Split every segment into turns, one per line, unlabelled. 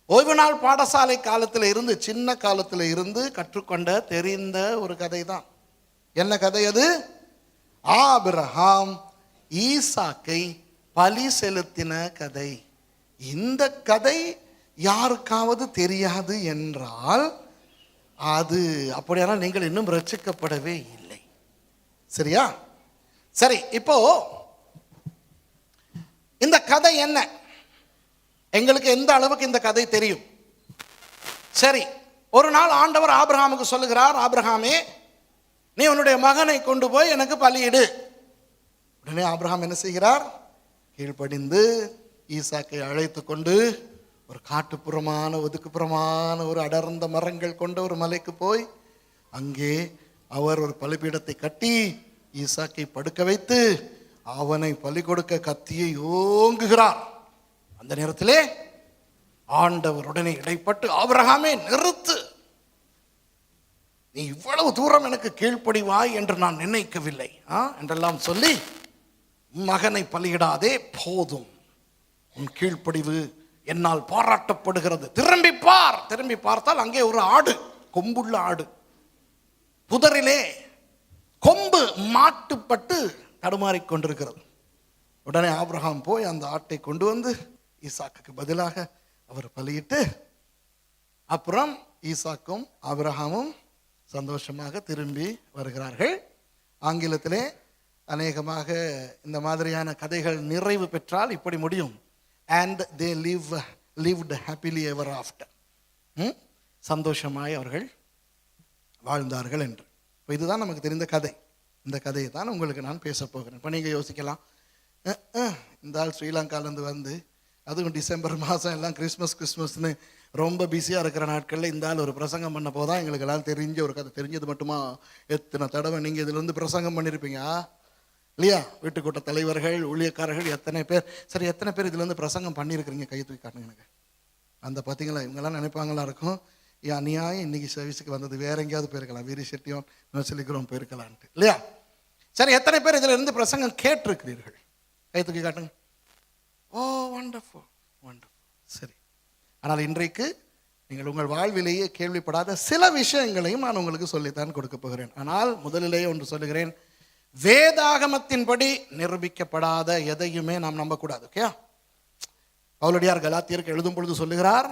ஓய்வு நாள் பாடசாலை காலத்தில் இருந்து, சின்ன காலத்தில் இருந்து கற்றுக்கொண்ட தெரிந்த ஒரு கதை தான். என்ன கதை அது? ஆபிரகாம் ஈசாக்கை பலி செலுத்தின கதை. இந்த கதை யாருக்காவது தெரியாது என்றால் அது அப்படியானால் நீங்கள் இன்னும் ரட்சிக்கப்படவே இல்லை. சரியா? சரி, இப்போ இந்த கதை என்ன? எங்களுக்கு எந்த அளவுக்கு இந்த கதை தெரியும்? சரி, ஒரு நாள் ஆண்டவர் ஆபிரகாமுக்கு சொல்லுகிறார், ஆபிரகாமே, நீ உன்னுடைய மகனை கொண்டு போய் எனக்கு பலியிடு. உடனே ஆபிரகாம் என்ன செய்கிறார்? கீழ்ப்படிந்து ஈசாக்கை அழைத்து கொண்டு ஒரு காட்டுப்புறமான ஒதுக்குப்புறமான ஒரு அடர்ந்த மரங்கள் கொண்ட ஒரு மலைக்கு போய் அங்கே அவர் ஒரு பலிபீடத்தை கட்டி ஈசாக்கை படுக்க வைத்து அவனை பலி கொடுக்க கத்தியை ஓங்குகிறார். அந்த நேரத்திலே ஆண்டவர் உடனே இடைப்பட்டு, ஆபிரகாமே நிறுத்து, நீ இவ்வளவு தூரம் எனக்கு கீழ்ப்படிவாய் என்று நான் நினைக்கவில்லை என்றெல்லாம் சொல்லி, மகனை பலியிடாதே, போதும், உன் கீழ்ப்படிவு என்னால் பாராட்டப்படுகிறது. திரும்பி பார். திரும்பி பார்த்தால் அங்கே ஒரு ஆடு, கொம்புள்ள ஆடு, புதரிலே கொம்பு மாட்டுப்பட்டு தடுமாறிக்கொண்டிருக்கிறது. உடனே ஆபிரகாம் போய் அந்த ஆட்டை கொண்டு வந்து ஈசாக்குக்கு பதிலாக அவர் பலியிட்டு, அப்புறம் ஈசாக்கும் ஆபிரகாமும் சந்தோஷமாக திரும்பி வருகிறார்கள். ஆங்கிலத்திலே அநேகமாக இந்த மாதிரியான கதைகள் நிறைவு பெற்றால் இப்படி முடியும், and they lived happily ever after. சந்தோஷமாய் அவர்கள் வாழ்ந்தார்கள் என்று. இப்போ இதுதான் நமக்கு தெரிந்த கதை. இந்த கதையை தான் உங்களுக்கு நான் பேச போகிறேன். இப்போ நீங்கள் யோசிக்கலாம், இந்த ஆள் ஸ்ரீலங்காலேருந்து வந்து, அதுவும் டிசம்பர் மாதம் எல்லாம் கிறிஸ்மஸ்னு ரொம்ப பிஸியாக இருக்கிற நாட்களில் இந்த ஆள் ஒரு பிரசங்கம் பண்ண போதான் எங்களுக்கு எல்லாம் தெரிஞ்ச ஒரு கதை. தெரிஞ்சது மட்டுமா, எத்தனை தடவை நீங்கள் இதிலிருந்து பிரசங்கம் பண்ணியிருப்பீங்க இல்லையா? வீட்டுக்கூட்ட தலைவர்கள், ஊழியக்காரர்கள் எத்தனை பேர். சரி, எத்தனை பேர் இதுலேருந்து பிரசங்கம் பண்ணியிருக்கிறீங்க? கை தூக்கி காட்டுங்க எனக்கு. அந்த பார்த்தீங்களா, இவங்கெல்லாம் நினைப்பாங்களா இருக்கும், ஏன் அநியாயம் இன்னைக்கு சர்வீஸுக்கு வந்தது, வேற எங்கேயாவது போயிருக்கலாம், வீரி செட்டியோன் நோசலிக்கிறோம் போயிருக்கலான்ட்டு இல்லையா? சரி, எத்தனை பேர் இதில் இருந்து பிரசங்கம் கேட்டிருக்கிறீர்கள்? கை தூக்கி காட்டுங்க. ஓ, வண்டர்ஃபுல் வண்டர்ஃபுல். சரி, ஆனால் இன்றைக்கு நீங்கள் உங்கள் வாழ்விலேயே கேள்விப்படாத சில விஷயங்களையும் நான் உங்களுக்கு சொல்லித்தான் கொடுக்க போகிறேன். ஆனால் முதலிலேயே ஒன்று சொல்லுகிறேன், வேதாகமத்தின்படி நிரூபிக்கப்படாத எதையுமே நாம் நம்பக்கூடாது. ஓகே? பவுலடியார் கலாத்தியருக்கு எழுதும் பொழுது சொல்லுகிறார்,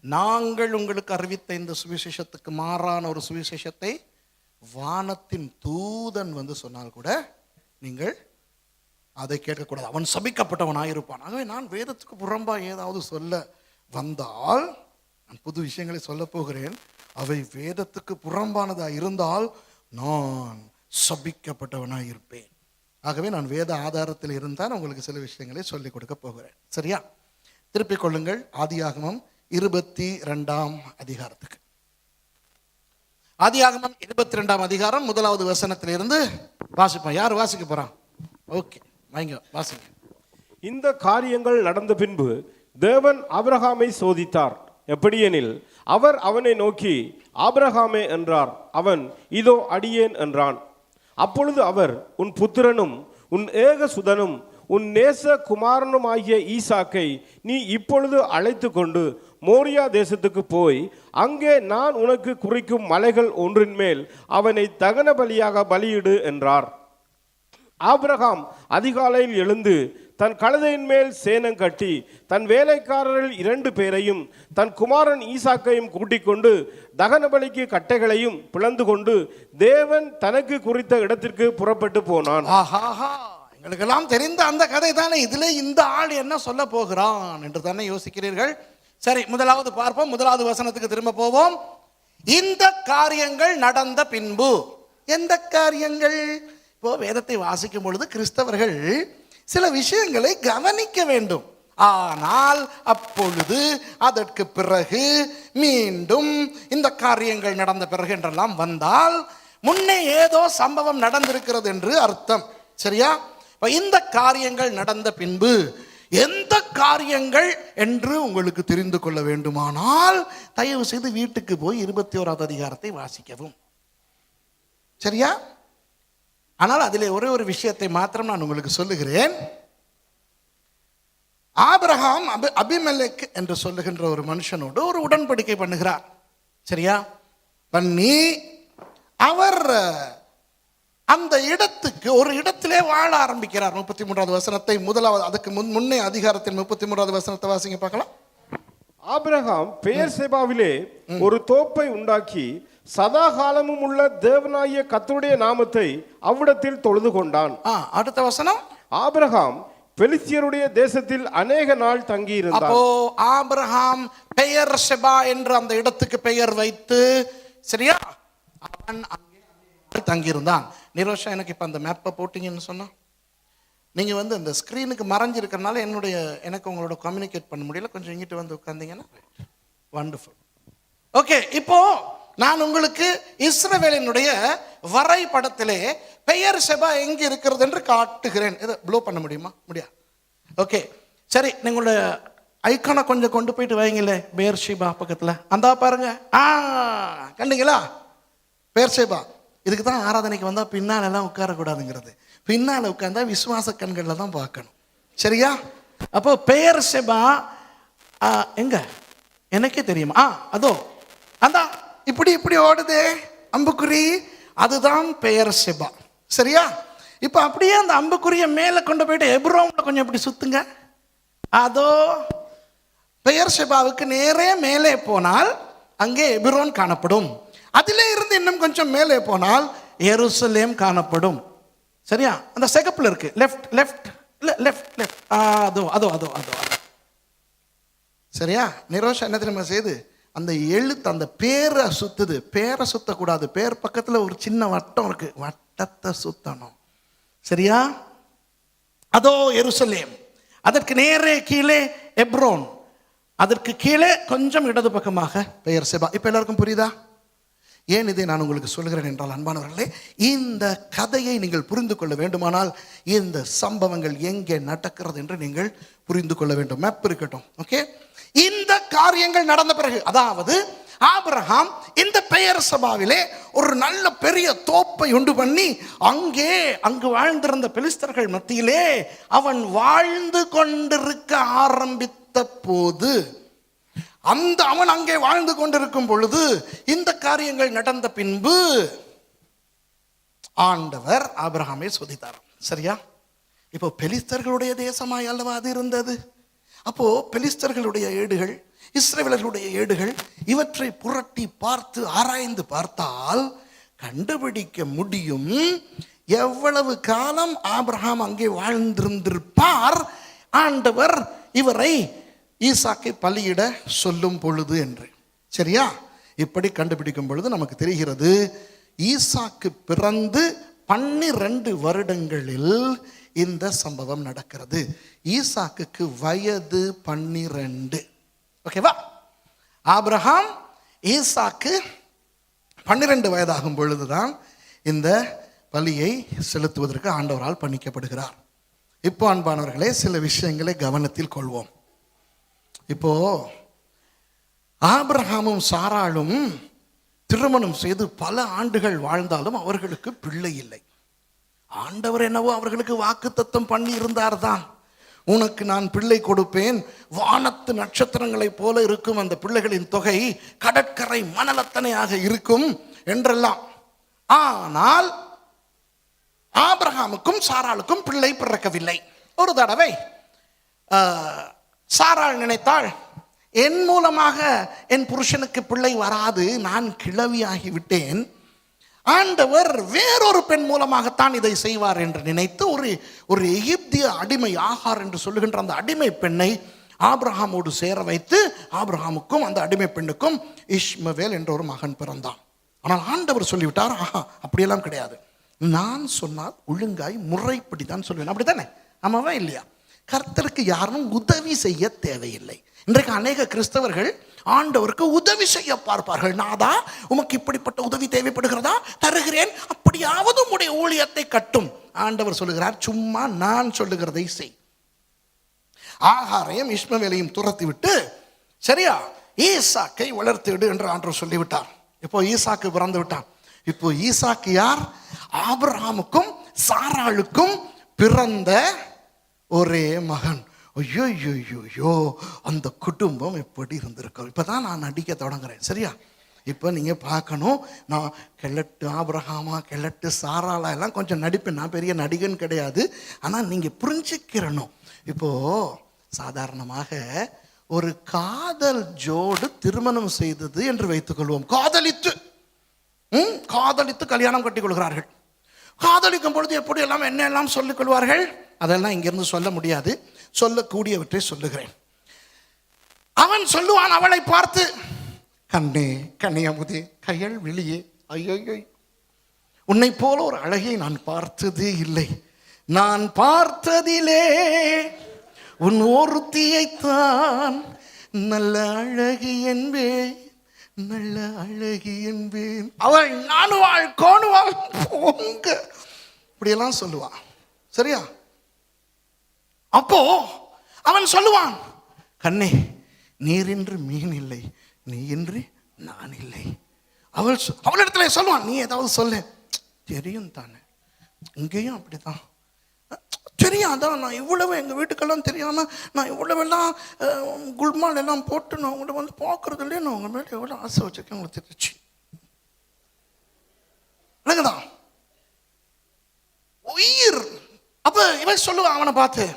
நாங்கள் உங்களுக்கு அறிவித்த இந்த சுவிசேஷத்துக்கு மாறான ஒரு சுவிசேஷத்தை வானத்தின் தூதன் வந்து சொன்னால் கூட நீங்கள் அதை கேட்கக்கூடாது, அவன் சபிக்கப்பட்டவனாயிருப்பான். ஆகவே நான் வேதத்துக்கு புறம்பா ஏதாவது சொல்ல வந்தால், நான் புது விஷயங்களை சொல்ல போகிறேன், அவை வேதத்துக்கு புறம்பானதாக இருந்தால் நான் சபிக்கப்பட்டவனாக இருப்பேன். ஆகவே நான் வேத ஆதாரத்தில் இருந்தால் உங்களுக்கு சில விஷயங்களை சொல்லிக் கொடுக்க போகிறேன். சரியா? திருப்பிக் கொள்ளுங்கள் ஆதியாகமம் 22ஆம் அதிகாரத்துக்கு. ஆதியாகமம் 22ஆம் அதிகாரம் 1வது வசனத்திலிருந்து வாசிப்போம். யார் வாசிக்க போறான்? ஓகே, வாங்க வாசிங்க.
இந்த காரியங்கள் நடந்த பின்பு தேவன் ஆபிரகாமை சோதித்தார். எப்படியெனில், அவர் அவனை நோக்கி, ஆபிரகாமே என்றார். அவன், இதோ அடியேன் என்றான். அப்பொழுது அவர், உன் புத்திரனும் உன் ஏகசுதனும் உன் நேச குமாரனுமாகிய ஈசாக்கை நீ இப்பொழுது அழைத்து கொண்டு மோரியா தேசத்துக்கு போய் அங்கே நான் உனக்கு குறிக்கும் மலைகள் ஒன்றின் மேல் அவனை தகன பலியாக பலியிடு என்றார். ஆபிரகாம் அதிகாலையில் எழுந்து தன் கழுதையின் மேல் சேணம் கட்டி தன் வேலைக்காரர்கள் 2 பேரையும் தன் குமாரன் ஈசாக்கையும் கூட்டிக் கொண்டு தகன பலிக்கு கட்டைகளையும் பிளந்து கொண்டு தேவன் தனக்கு குறித்த இடத்திற்கு புறப்பட்டு போனான்.
எங்களுக்கெல்லாம் தெரிந்த அந்த கதை தானே. இதுல இந்த ஆள் என்ன சொல்ல போகிறான் என்று தானே யோசிக்கிறீர்கள். சரி, முதலாவது பார்ப்போம். 1வது வசனத்துக்கு திரும்ப போவோம். இந்த காரியங்கள் நடந்த பின்பு. எந்த காரியங்கள்? இப்போ வேதத்தை வாசிக்கும் பொழுது கிறிஸ்தவர்கள் சில விஷயங்களை கவனிக்க வேண்டும். ஆனால் அப்பொழுது, அதற்கு பிறகு, மீண்டும், இந்த காரியங்கள் நடந்த பிறகு என்றெல்லாம் வந்தால் முன்னே ஏதோ சம்பவம் நடந்திருக்கிறது என்று அர்த்தம். சரியா? இந்த காரியங்கள் நடந்த பின்பு எந்த காரியங்கள் என்று உங்களுக்கு தெரிந்து கொள்ள வேண்டுமானால் தயவு செய்து வீட்டுக்கு போய் 21வது அதிகாரத்தை வாசிக்கவும். சரியா? ஆனால் அதிலே ஒரே ஒரு விஷயத்தை மாத்திரம் நான் உங்களுக்கு சொல்லுகிறேன். ஆபிரகாம் அபிமெலேக் என்று சொல்லுகின்ற ஒரு மனுஷனோடு ஒரு உடன்படிக்கை பண்ணுகிறார். சரியா? பண்ணி அவர் அந்த இடத்துக்கு ஒரு இடத்திலே வாழ ஆரம்பிக்கிறார். 33வது வசனத்தை முதலாவது, அதுக்கு முன்னே அதிகாரத்தின் 33வது வசனத்தை வாசிங்க பார்க்கலாம்.
ஆபிரகாம் பெயர்செபாவிலே ஒரு தோப்பை உண்டாக்கி சதா காலமும் உள்ள தேவனாகிய கர்த்தருடைய நாமத்தை அவ்விடத்தில் தொழுது கொண்டான்.
அடுத்த வசனம்.
ஆபிரகாம் பெலிஸ்தியருடைய தேசத்தில் அநேக நாள் தங்கி இருந்தார்.
அப்போ ஆபிரகாம் பெயர்செபா என்ற அந்த இடத்துக்கு பெயர் வைத்து, சரியா, அவன் அங்கே தங்கியிருந்தான். நிரோஷா, எனக்கு இப்ப அந்த மேப்பை போட்டீங்கன்னு சொன்னா நீங்க அந்த ஸ்கிரீனுக்கு மறைஞ்சிருக்கிறதுனால எனக்கு உங்களோட கம்யூனிகேட் பண்ண முடியல. கொஞ்சம் இங்கிட்டு வந்து உட்கார்ந்தீங்கன்னா வண்டர்ஃபுல். ஓகே, இப்போ நான் உங்களுக்கு இஸ்ரவேலினுடைய வரைபடத்திலே பெயர்செபா எங்க இருக்கிறது என்று காட்டுகிறேன். இதை ப்ளோ பண்ண முடியுமா? முடியாது. ஓகே, சரி, நீங்களோட ஐக்கானை கொஞ்சம் கொண்டு போயிட்டு வைங்களே. பெயர்செபா பக்கத்துல அந்த பாருங்க. கண்டீங்களா? பெயர்செபா. இதுக்கு தான் ஆராதனைக்கு வந்தா பின்னாலெல்லாம் உட்காரக்கூடாதுங்கிறது. பின்னால உட்கார்ந்தா விசுவாச கண்கள்ல தான் பார்க்கணும். சரியா? அப்போ பெயர்செபா எங்க எனக்கே தெரியுமா? அதோ அந்த இப்படி இப்படி ஓடுதே அம்புக்குறி, அதுதான் பெயர்செபா. சரியா? இப்ப அப்படியே அந்த அம்புக்குரிய மேல கொண்டு போயிட்டு எப்ரோன்ல கொஞ்சம் இப்படி சுத்துங்க. அதோ பெயர்செபாவுக்கு நேரே மேலே போனால் அங்கே எபிரோன் காணப்படும். அதிலே இருந்து இன்னும் கொஞ்சம் மேலே போனால் எருசலேம் காணப்படும். சரியா? அந்த சிகப்புல இருக்கு. Left left left left. அதோ அதோ அதோ அதோ. சரியா? நிரோஷா என்ன தெரியுமா செய்யுது? அந்த எழுத்து அந்த பேரை சுத்துது. பேரை சுத்தக்கூடாது. பேர் பக்கத்துல ஒரு சின்ன வட்டம் இருக்கு, வட்டத்தை சுத்தணும். சரியா? அதோ எருசலேம், அதற்கு நேரே கீழே எப்ரோன், அதற்கு கீழே கொஞ்சம் இடது பக்கமாக பெயர்செபா. இப்ப எல்லாருக்கும் புரியுதா? ஏன் இதை நான் உங்களுக்கு சொல்கிறேன் என்றால், அன்பானவர்களே, இந்த கதையை நீங்கள் புரிந்து கொள்ள வேண்டுமானால் இந்த சம்பவங்கள் எங்கே நடக்கிறது என்று நீங்கள் புரிந்து கொள்ள வேண்டும். மேப் இருக்கட்டும். ஓகே, இந்த காரியங்கள் நடந்த பிறகு, அதாவது ஆபிரகாம் இந்த பெயர்செபாவிலே ஒரு நல்ல பெரிய தோப்பை உண்டு பண்ணி அங்கு வாழ்ந்திருந்த பெலிஸ்தர்கள் மத்தியிலே அவன் வாழ்ந்து கொண்டிருக்க ஆரம்பித்த போது, அவன் அங்கே வாழ்ந்து கொண்டிருக்கும் பொழுது இந்த காரியங்கள் நடந்த பின்பு ஆண்டவர் ஆபிரகாமை சோதித்தார். சரியா? இப்போ பெலிஸ்தர்களுடைய தேசமாய் அல்லவா அது இருந்தது. அப்போ பெலிஸ்தர்களுடைய ஏடுகள், இஸ்ரவேலர்களுடைய ஏடுகள், இவற்றை புரட்டி பார்த்து ஆராய்ந்து பார்த்தால் கண்டுபிடிக்க முடியும் எவ்வளவு காலம் ஆபிரகாம் அங்கே வாழ்ந்திருந்திருப்பார் ஆண்டவர் இவரை ஈசாக்கை பலியிட சொல்லும் பொழுது என்று. சரியா? இப்படி கண்டுபிடிக்கும் பொழுது நமக்கு தெரிகிறது, ஈசாக்கு பிறந்து 12 வருடங்களில் இந்த சம்பவம் நடக்கிறது. ஈசாக்குக்கு வயது 12. ஓகேவா? ஆபிரகாம் ஈசாக்கு 12 வயதாகும் பொழுதுதான் இந்த பலியை செலுத்துவதற்கு ஆண்டவரால் பணிக்கப்படுகிறார். இப்போ அன்பானவர்களே, சில விஷயங்களை கவனத்தில் கொள்வோம். இப்போ ஆபிரகாமும் சாராளும் திருமணம் செய்து பல ஆண்டுகள் வாழ்ந்தாலும் அவர்களுக்கு பிள்ளை இல்லை. ஆண்டவர் என்னவோ அவர்களுக்கு வாக்குத்தத்தம் பண்ணி இருந்தார் தான், உனக்கு நான் பிள்ளை கொடுப்பேன், வானத்து நட்சத்திரங்களைப் போல இருக்கும் அந்த பிள்ளைகளின் தொகை கடற்கரை மணலத்தனையாக இருக்கும் என்றெல்லாம். ஆனால் ஆபிரகாமுக்கும் சாராளுக்கும் பிள்ளை பிறக்கவில்லை. ஒரு தடவை சாராள் நினைத்தாள், என் மூலமாக என் புருஷனுக்கு பிள்ளை வராது, நான் கிழவியாகி விட்டேன், ஆண்டவர் வேறொரு பெண் மூலமாகத்தான் இதை செய்வார் என்று நினைத்து ஒரு எகிப்திய அடிமை ஆகார் என்று சொல்லுகின்ற அந்த அடிமை பெண்ணை ஆபிரகாமோடு சேர வைத்து ஆபிரகாமுக்கும் அந்த அடிமை பெண்ணுக்கும் இஸ்மவேல் என்ற ஒரு மகன் பிறந்தான். ஆனால் ஆண்டவர் சொல்லிவிட்டார், அப்படியெல்லாம் கிடையாது, நான் சொன்னால் ஒழுங்காய் முறைப்படி தான் சொல்லுவேன். அப்படித்தானே? ஆமாவா இல்லையா? கர்த்தருக்கு யாரும் உதவி செய்ய தேவையில்லை. இன்றைக்கு அநேக கிறிஸ்தவர்கள் ஆண்டவருக்கு உதவி செய்ய பார்ப்பார்கள். நாதா, உமக்கு இப்படிப்பட்ட உதவி தேவைப்படுகிறதா, தருகிறேன், அப்படியாவது உம்முடைய ஊழியத்தை கட்டும். ஆண்டவர் சொல்லுகிறார், சும்மா நான் சொல்லுகிறதை செய். ஆகாரையும் இஸ்மவேலையும் துரத்தி விட்டு, சரியா, ஈசாக்கை வளர்த்திடு என்று ஆண்டவர் சொல்லிவிட்டார். இப்போ ஈசாக்கு பிறந்து விட்டான். இப்போ ஈசாக்கு யார்? ஆபிரகாமுக்கும் சாராளுக்கும் பிறந்த ஒரே மகன். ஐயோ ஐயோ ஐயோ, அந்த குடும்பம் எப்படி இருந்திருக்கும். இப்போதான் நான் நடிக்க தொடங்குறேன். சரியா? இப்போ நீங்கள் பார்க்கணும், நான் கிழட்டு ஆபிரகாமா கிழட்டு சாராளா எல்லாம் கொஞ்சம் நடிப்பேன். நான் பெரிய நடிகன் கிடையாது. ஆனால் நீங்கள் புரிஞ்சுக்கிறணும். இப்போது சாதாரணமாக ஒரு காதல் ஜோடு திருமணம் செய்தது என்று வைத்துக்கொள்வோம். காதலித்து கல்யாணம் கட்டிக் கொள்கிறார்கள். காதலிக்கும் பொழுது எப்படி எல்லாம் என்ன எல்லாம் சொல்லிக் கொள்வார்கள், அதெல்லாம் இங்கிருந்து சொல்ல முடியாது. சொல்லக்கூடியவற்றை சொல்லுகிறேன். அவன் சொல்லுவான் அவளை பார்த்து, கண்ணே கன்னியமுதே கையல் வெளியே, ஐயோ உன்னை போல ஒரு அழகை நான் பார்த்ததே இல்லை. நான் பார்த்ததிலே உன் ஒருத்தியைத்தான் நல்ல அழகி என்பேன், நல்ல அழகி என்பேன். அவள் நானுவாள் கோணுவாள் போங்க, இப்படியெல்லாம் சொல்லுவான். சரியா? அப்போ அவன் சொல்லுவான், கண்ணே நீரின்றி மீன் இல்லை, நீ இன்றி நான் இல்லை. அவளிடத்துல சொல்லுவான், நீ ஏதாவது சொல்லு. தெரியும் தானே, இங்கேயும் அப்படித்தான் தெரியும். அதான் நான் இவ்வளவு எங்கள் வீட்டுக்கெல்லாம் தெரியாம நான் இவ்வளவெல்லாம் குல்மால் எல்லாம் போட்டு நான் உங்களை வந்து பார்க்கறது இல்லையே, நான் உங்க மேலே எவ்வளோ ஆசை வச்சிருக்கேன் உங்களுக்கு தெரிஞ்சு. எனக்குதான் உயிர். அப்ப இவன் சொல்லுவான் அவனை பார்த்து,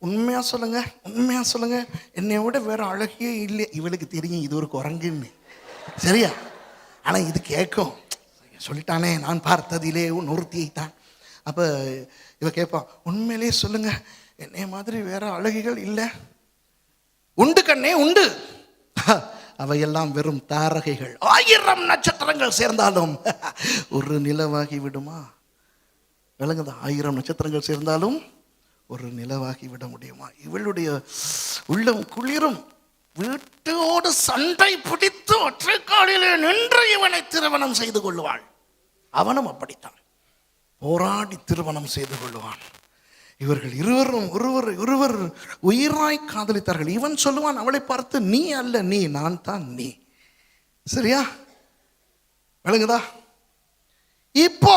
உண்மையா சொல்லுங்க, உண்மையா சொல்லுங்க, என்னை விட வேற அழகியே இல்லை. இவளுக்கு தெரியும் இது ஒரு குரங்குன்னு. சரியா? ஆனா இது கேட்கும், சொல்லிட்டானே நான் பார்த்ததிலே உன் ஒருத்தியைத்தான். அப்ப இவ கேட்பான், உண்மையிலேயே சொல்லுங்க, என்னைய மாதிரி வேற அழகிகள் இல்லை? உண்டு கண்ணே உண்டு. அவையெல்லாம் வெறும் தாரகைகள். 1000 நட்சத்திரங்கள் சேர்ந்தாலும் ஒரு நிலவாகி விடுமா? விளங்குதா? 1000 நட்சத்திரங்கள் சேர்ந்தாலும் ஒரு நிலவாகி விட முடியுமா? இவளுடைய உள்ளம் குளிரும். வீட்டோடு சண்டை பிடித்து ஒற்றை காலிலே நின்று இவனை திருமணம் செய்து கொள்வாள். அவனும் அப்படித்தான் போராடி திருமணம் செய்து கொள்வான். இவர்கள் இருவரும் ஒருவர் உயிராய் காதலித்தார்கள். இவன் சொல்லுவான் அவளை பார்த்து, நீ அல்ல நீ, நான் தான் நீ. சரியா? விளங்குதா? இப்போ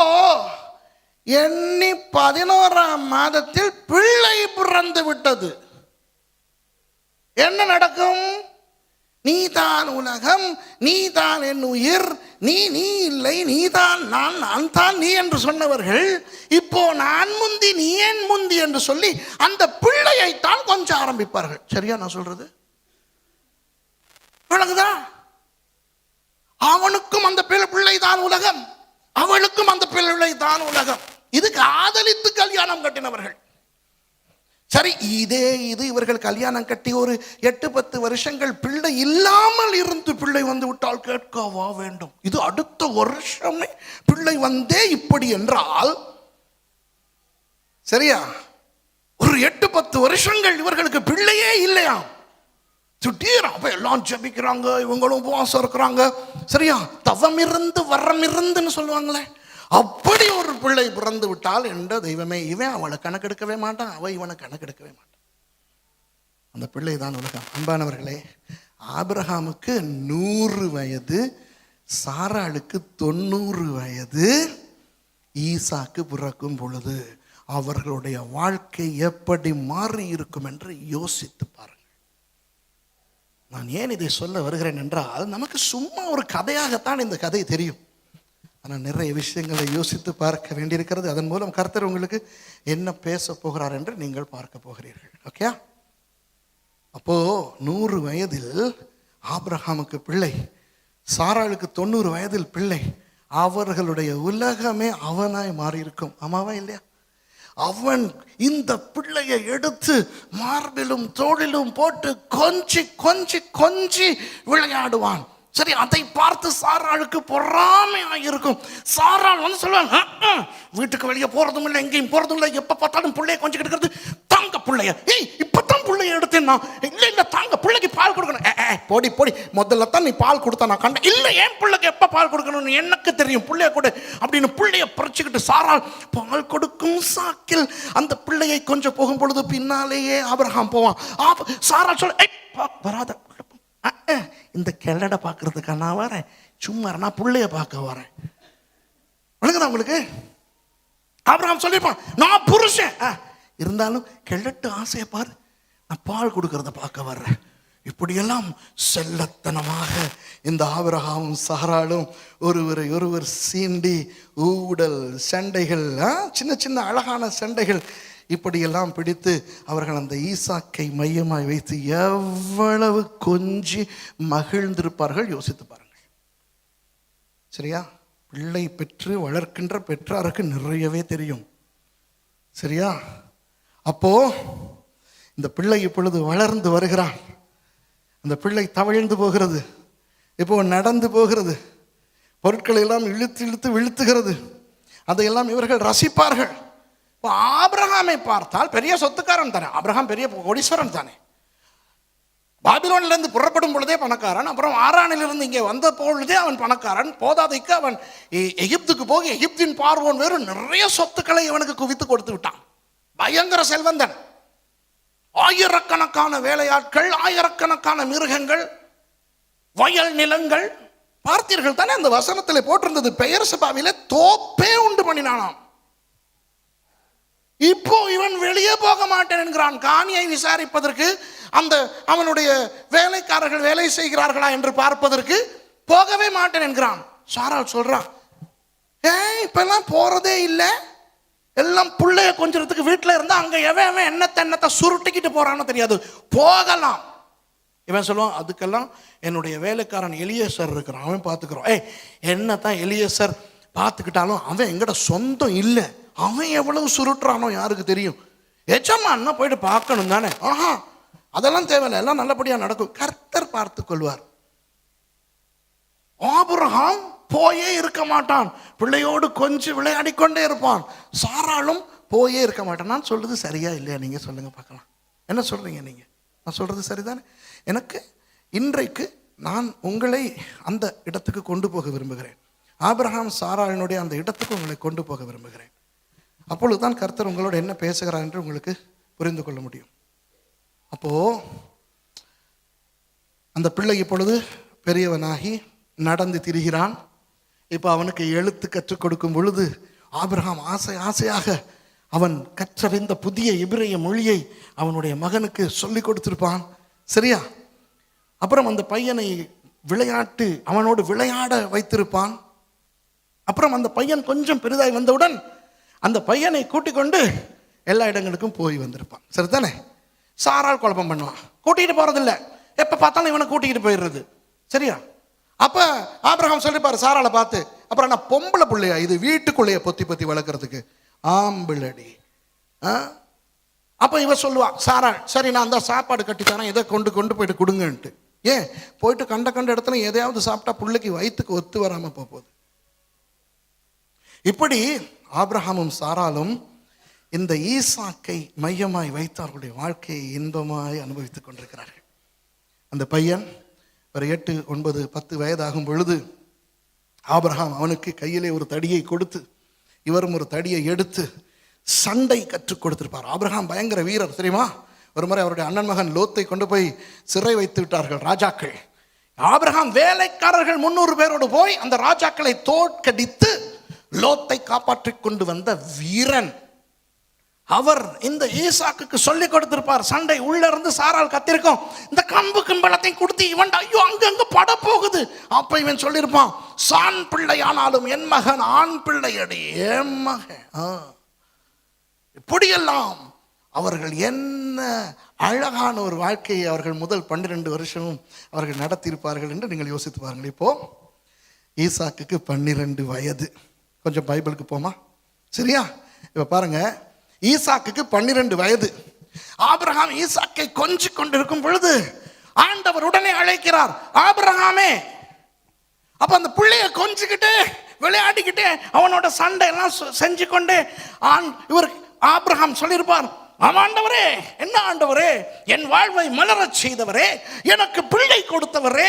எண்ணி 11ஆம் மாதத்தில் பிள்ளை பிறந்து விட்டது. என்ன நடக்கும்? நீதான் உலகம், நீதான் என் உயிர், நீ இல்லை, நீதான் நான், நான் தான் நீ என்று சொன்னவர்கள் இப்போ நான் முந்தி நீ ஏன் முந்தி என்று சொல்லி அந்த பிள்ளையைத்தான் கொஞ்சம் ஆரம்பிப்பார்கள். சரியா நான் சொல்றது? விளங்குதா? அவனுக்கும் அந்த பிள்ளை தான் உலகம், அவளுக்கும் அந்த பிள்ளை தான் உலகம். இது காதலித்து கல்யாணம் கட்டினவர்கள். சரி, இது இவர்கள் கல்யாணம் கட்டி ஒரு 8-10 வருஷங்கள் பிள்ளை இல்லாமல் இருந்து பிள்ளை வந்து விட்டால் கேட்கவா வேண்டும்? இது அடுத்த வருஷமே பிள்ளை வந்தே இப்படி என்றால், சரியா, ஒரு 8-10 வருஷங்கள் இவர்களுக்கு பிள்ளையே இல்லையா? திடீர் அப்ப எல்லாம் ஜெபிக்கிறாங்க, இவங்களும் உபவாசம் இருக்கிறாங்க. சரியா? தவம் இருந்து வரம் இருந்துன்னு சொல்லுவாங்களே, அப்படி ஒரு பிள்ளை பிறந்து விட்டால் என்ற தெய்வமே, இவன் அவளை கணக்கெடுக்கவே மாட்டான், அவ இவனை கணக்கெடுக்கவே மாட்டான். அந்த பிள்ளை தான் உலகம். அன்பானவர்களே, ஆபிரகாமுக்கு 100 வயது, சாராளுக்கு 90 வயது. ஈசாக்கு பிறக்கும் பொழுது அவர்களுடைய வாழ்க்கை எப்படி மாறி இருக்கும் என்று யோசித்து பாருங்கள். நான் ஏன் இதை சொல்ல வருகிறேன் என்றால், நமக்கு சும்மா ஒரு கதையாகத்தான் இந்த கதை தெரியும். ஆனால் நிறைய விஷயங்களை யோசித்து பார்க்க வேண்டியிருக்கிறது. அதன் மூலம் கர்த்தர் உங்களுக்கு என்ன பேச போகிறார் என்று நீங்கள் பார்க்க போகிறீர்கள். ஓகே? அப்போ 100 வயதில் ஆபிரகாமுக்கு பிள்ளை, சாராளுக்கு 90 வயதில் பிள்ளை. அவர்களுடைய உலகமே அவனாய் மாறி இருக்கும். ஆமாவா இல்லையா? அவன் இந்த பிள்ளையை எடுத்து மார்பிலும் தோளிலும் போட்டு கொஞ்சி கொஞ்சி கொஞ்சி விளையாடுவான். சரி, அதை பார்த்து சாராளுக்கு பொறாமையாக இருக்கும். சாராள் வந்து சொல்லுவாங்க, வீட்டுக்கு வெளியே போறதும் இல்லை, எங்கேயும் போறதும் இல்லை, எப்ப பார்த்தாலும் பிள்ளைய கொஞ்சம் கிடக்கிறது. தாங்க பிள்ளைய, இப்பதான் பிள்ளைய எடுத்தேன் நான். இல்ல தாங்க, பிள்ளைக்கு பால் கொடுக்கணும். போடி போடி, முதல்ல தான் நீ பால் கொடுத்தா நான் கண்டேன். இல்ல, ஏன் பிள்ளைக்கு எப்ப பால் கொடுக்கணும்னு எனக்கு தெரியும், பிள்ளைய கொடு அப்படின்னு பிள்ளைய பறிச்சுக்கிட்டு சாராள் பால் கொடுக்கும் சாக்கில் அந்த பிள்ளையை கொஞ்சம் போகும் பொழுது பின்னாலேயே ஆபிரகாம் போவான். சாராள் சொல்ல, வராத, இந்த கிழட பார்க்கறதுக்கா நான் வரேன், சும்மா நான் பிள்ளைய பார்க்க வரேன். வணங்குதா உங்களுக்கு? ஆபிரகாம் சொல்லிருப்பான், நான் புருஷன், இருந்தாலும் கிழட்டு ஆசையை பாரு, நான் பால் கொடுக்கறத பார்க்க வர்றேன். இப்படியெல்லாம் செல்லத்தனமாக இந்த ஆபிரகாமும் சாராளும் ஒருவர் சீண்டி ஊடல் சண்டைகள், சின்ன சின்ன அழகான சண்டைகள் இப்படியெல்லாம் பிடித்து அவர்கள் அந்த ஈசாக்கை மையமாய் வைத்து எவ்வளவு கொஞ்சி மகிழ்ந்திருப்பார்கள் யோசித்து பாருங்கள். சரியா? பிள்ளை பெற்று வளர்க்கின்ற பெற்றாருக்கு நிறையவே தெரியும். சரியா? அப்போ இந்த பிள்ளை இப்பொழுது வளர்ந்து வருகிறான். அந்த பிள்ளை தவழ்ந்து போகிறது, இப்போ நடந்து போகிறது, பொருட்களை எல்லாம் இழுத்து இழுத்து விழுத்துகிறது. அதையெல்லாம் இவர்கள் ரசிப்பார்கள். இப்போ ஆபிரகாமை பார்த்தால் பெரிய சொத்துக்காரன் தானே, ஆபிரகாம் பெரிய கோடீஸ்வரன் தானே. பாபிலோனிலிருந்து புறப்படும் பொழுதே பணக்காரன், அப்புறம் ஆரானிலிருந்து இங்கே வந்த பொழுதே அவன் பணக்காரன். போதாதைக்கு அவன் எகிப்துக்கு போய் எகிப்தின் பார்வோன் வேறு நிறைய சொத்துக்களை இவனுக்கு குவித்து கொடுத்து விட்டான். பயங்கர செல்வந்தன். ஆயிரக்கணக்கான வேலையாட்கள், ஆயிரக்கணக்கான மிருகங்கள், வயல் நிலங்கள். பார்த்தீர்கள் தானே அந்த வசனத்தில் போட்டிருந்தது, பெயர் சபாவிலே தோப்பே உண்டு பண்ணினானாம். இப்போ இவன் வெளியே போக மாட்டேன் என்கிறான். காணியை விசாரிப்பதற்கு, அந்த அவனுடைய வேலைக்காரர்கள் வேலை செய்கிறார்களா என்று பார்ப்பதற்கு போகவே மாட்டேன் என்கிறான். சாராள் சொல்றான், இப்பெல்லாம் போறதே இல்லை, எல்லாம் பிள்ளைய கொஞ்சத்துக்கு வீட்டில் இருந்தால் அங்கே எவன் என்னத்தை சுருட்டிக்கிட்டு போறான்னு தெரியாது, போகலாம். இவன் சொல்லுவான், அதுக்கெல்லாம் என்னுடைய வேலைக்காரன் எலியேசர் இருக்கிறான், அவன் பார்த்துக்கிறோம். என்னத்தான் எலியேசர் பார்த்துக்கிட்டாலும் அவன் எங்கட சொந்தம் இல்லை, அவன் எவ்வளவு சுருட்டுறானோ யாருக்கு தெரியும். எஜமான்னா போயிட்டு பார்க்கணும் தானே. அதெல்லாம் தேவையில்லை, எல்லாம் நல்லபடியாக நடக்கும், கர்த்தர் பார்த்து கொள்வார். ஆபிரகாம் போயே இருக்க மாட்டான், பிள்ளையோடு கொஞ்சம் விளையாடி கொண்டே இருப்பான். சாராளும் போயே இருக்க மாட்டான். நான் சொல்றது சரியா இல்லையா நீங்க சொல்லுங்க பார்க்கலாம். என்ன சொல்றீங்க நீங்க? நான் சொல்றது சரிதானே? எனக்கு இன்றைக்கு நான் உங்களை அந்த இடத்துக்கு கொண்டு போக விரும்புகிறேன். ஆபிரகாம் சாராளினுடைய அந்த இடத்துக்கு உங்களை கொண்டு போக விரும்புகிறேன். அப்பொழுதுதான் கர்த்தர் உங்களோட என்ன பேசுகிறார் என்று உங்களுக்கு புரிந்து கொள்ள முடியும். அப்போ அந்த பிள்ளை இப்பொழுது பெரியவனாகி நடந்து திரிகிறான். இப்போ அவனுக்கு எழுத்து கற்றுக் கொடுக்கும் பொழுது ஆபிரகாம் ஆசையாக அவன் கற்றறிந்த புதிய எபிரேய மொழியை அவனுடைய மகனுக்கு சொல்லி கொடுத்திருப்பான். சரியா? அப்புறம் அந்த பையனை அவனோடு விளையாட வைத்திருப்பான். அப்புறம் அந்த பையன் கொஞ்சம் பெரிதாய் வந்தவுடன் அந்த பையனை கூட்டிக் கொண்டு எல்லா இடங்களுக்கும் போய் வந்திருப்பான். சரிதானே? சாராள் குழப்பம் பண்ணுவான், கூட்டிகிட்டு போறதில்லை, எப்போ பார்த்தாலும் இவனை கூட்டிக்கிட்டு போயிடுறது. சரியா? அப்ப ஆபிரகாம் சொல்லிப்பாரு சாராளை பார்த்து, அப்புறம் நான் பொம்பளை பிள்ளையா இது வீட்டுக்குள்ளைய பொத்தி வளர்க்கறதுக்கு, ஆம்பிளடி. அப்ப இவ சொல்லுவா சாராள், சரி நான் அந்த சாப்பாடு கட்டித்தானே இதை கொண்டு போயிட்டு கொடுங்கன்ட்டு. ஏன் போயிட்டு கண்ட இடத்துல எதையாவது சாப்பிட்டா பிள்ளைக்கு வயிற்றுக்கு ஒத்து வராம போகுது. இப்படி ஆபிரகாமும் சாராளும் இந்த ஈசாக்கை மையமாய் வைத்து அவர்களுடைய வாழ்க்கையை இன்பமாய் அனுபவித்துக் கொண்டிருக்கிறார்கள். அந்த பையன் ஒரு 8, 9, 10 வயதாகும் பொழுது ஆபிரகாம் அவனுக்கு கையிலே ஒரு தடியை கொடுத்து, இவரும் ஒரு தடியை எடுத்து சண்டை கற்றுக் கொடுத்திருப்பார். ஆபிரகாம் பயங்கர வீரர் தெரியுமா? ஒரு முறை அவருடைய அண்ணன் மகன் லோத்தை கொண்டு போய் சிறை வைத்து விட்டார்கள் ராஜாக்கள். ஆபிரகாம் வேலைக்காரர்கள் 300 பேரோடு போய் அந்த ராஜாக்களை தோற்கடித்து லோத்தை காப்பாற்றிக் கொண்டு வந்த வீரன். அவர் இந்த ஈசாக்குக்கு சொல்லி கொடுத்திருப்பார். சண்டை உள்ள இருந்து சாரால் கத்திருக்கும், இந்த கம்பு கிம்பளத்தையும் கொடுத்து இவன் ஐயோ அங்கங்க பட போகுது. அப்ப இவன் சொல்லியிருப்பான், சான் பிள்ளை ஆனாலும் என் மகன் ஆண் பிள்ளையடி, என் மகன். இப்படியெல்லாம் அவர்கள் என்ன அழகான ஒரு வாழ்க்கையை அவர்கள் முதல் 12 வருஷமும் அவர்கள் நடத்தியிருப்பார்கள் என்று நீங்கள் யோசித்து பாருங்கள். இப்போ ஈசாக்குக்கு 12 வயது. கொஞ்சம் பைபிளுக்கு போமா? சரியா? இப்ப பாருங்க, ஈசாக்குக்கு 12 வயது. ஆபிரகாம் ஈசாக்கை கொஞ்சி கொண்டிருக்கும் பொழுது ஆண்டவர் உடனே அழைக்கிறார், ஆபிரகாமே. அப்ப அந்த பிள்ளைய கொஞ்சிக்கிட்டு விளையாடிக்கிட்டே அவனோட சண்டை எல்லாம் செஞ்சு கொண்டே இவர் ஆபிரகாம் சொல்லியிருப்பார், ஆண்டவரே, என்ன ஆண்டவரே, என் வாழ்வை மலரச் செய்தவரே, எனக்கு பிள்ளை கொடுத்தவரே,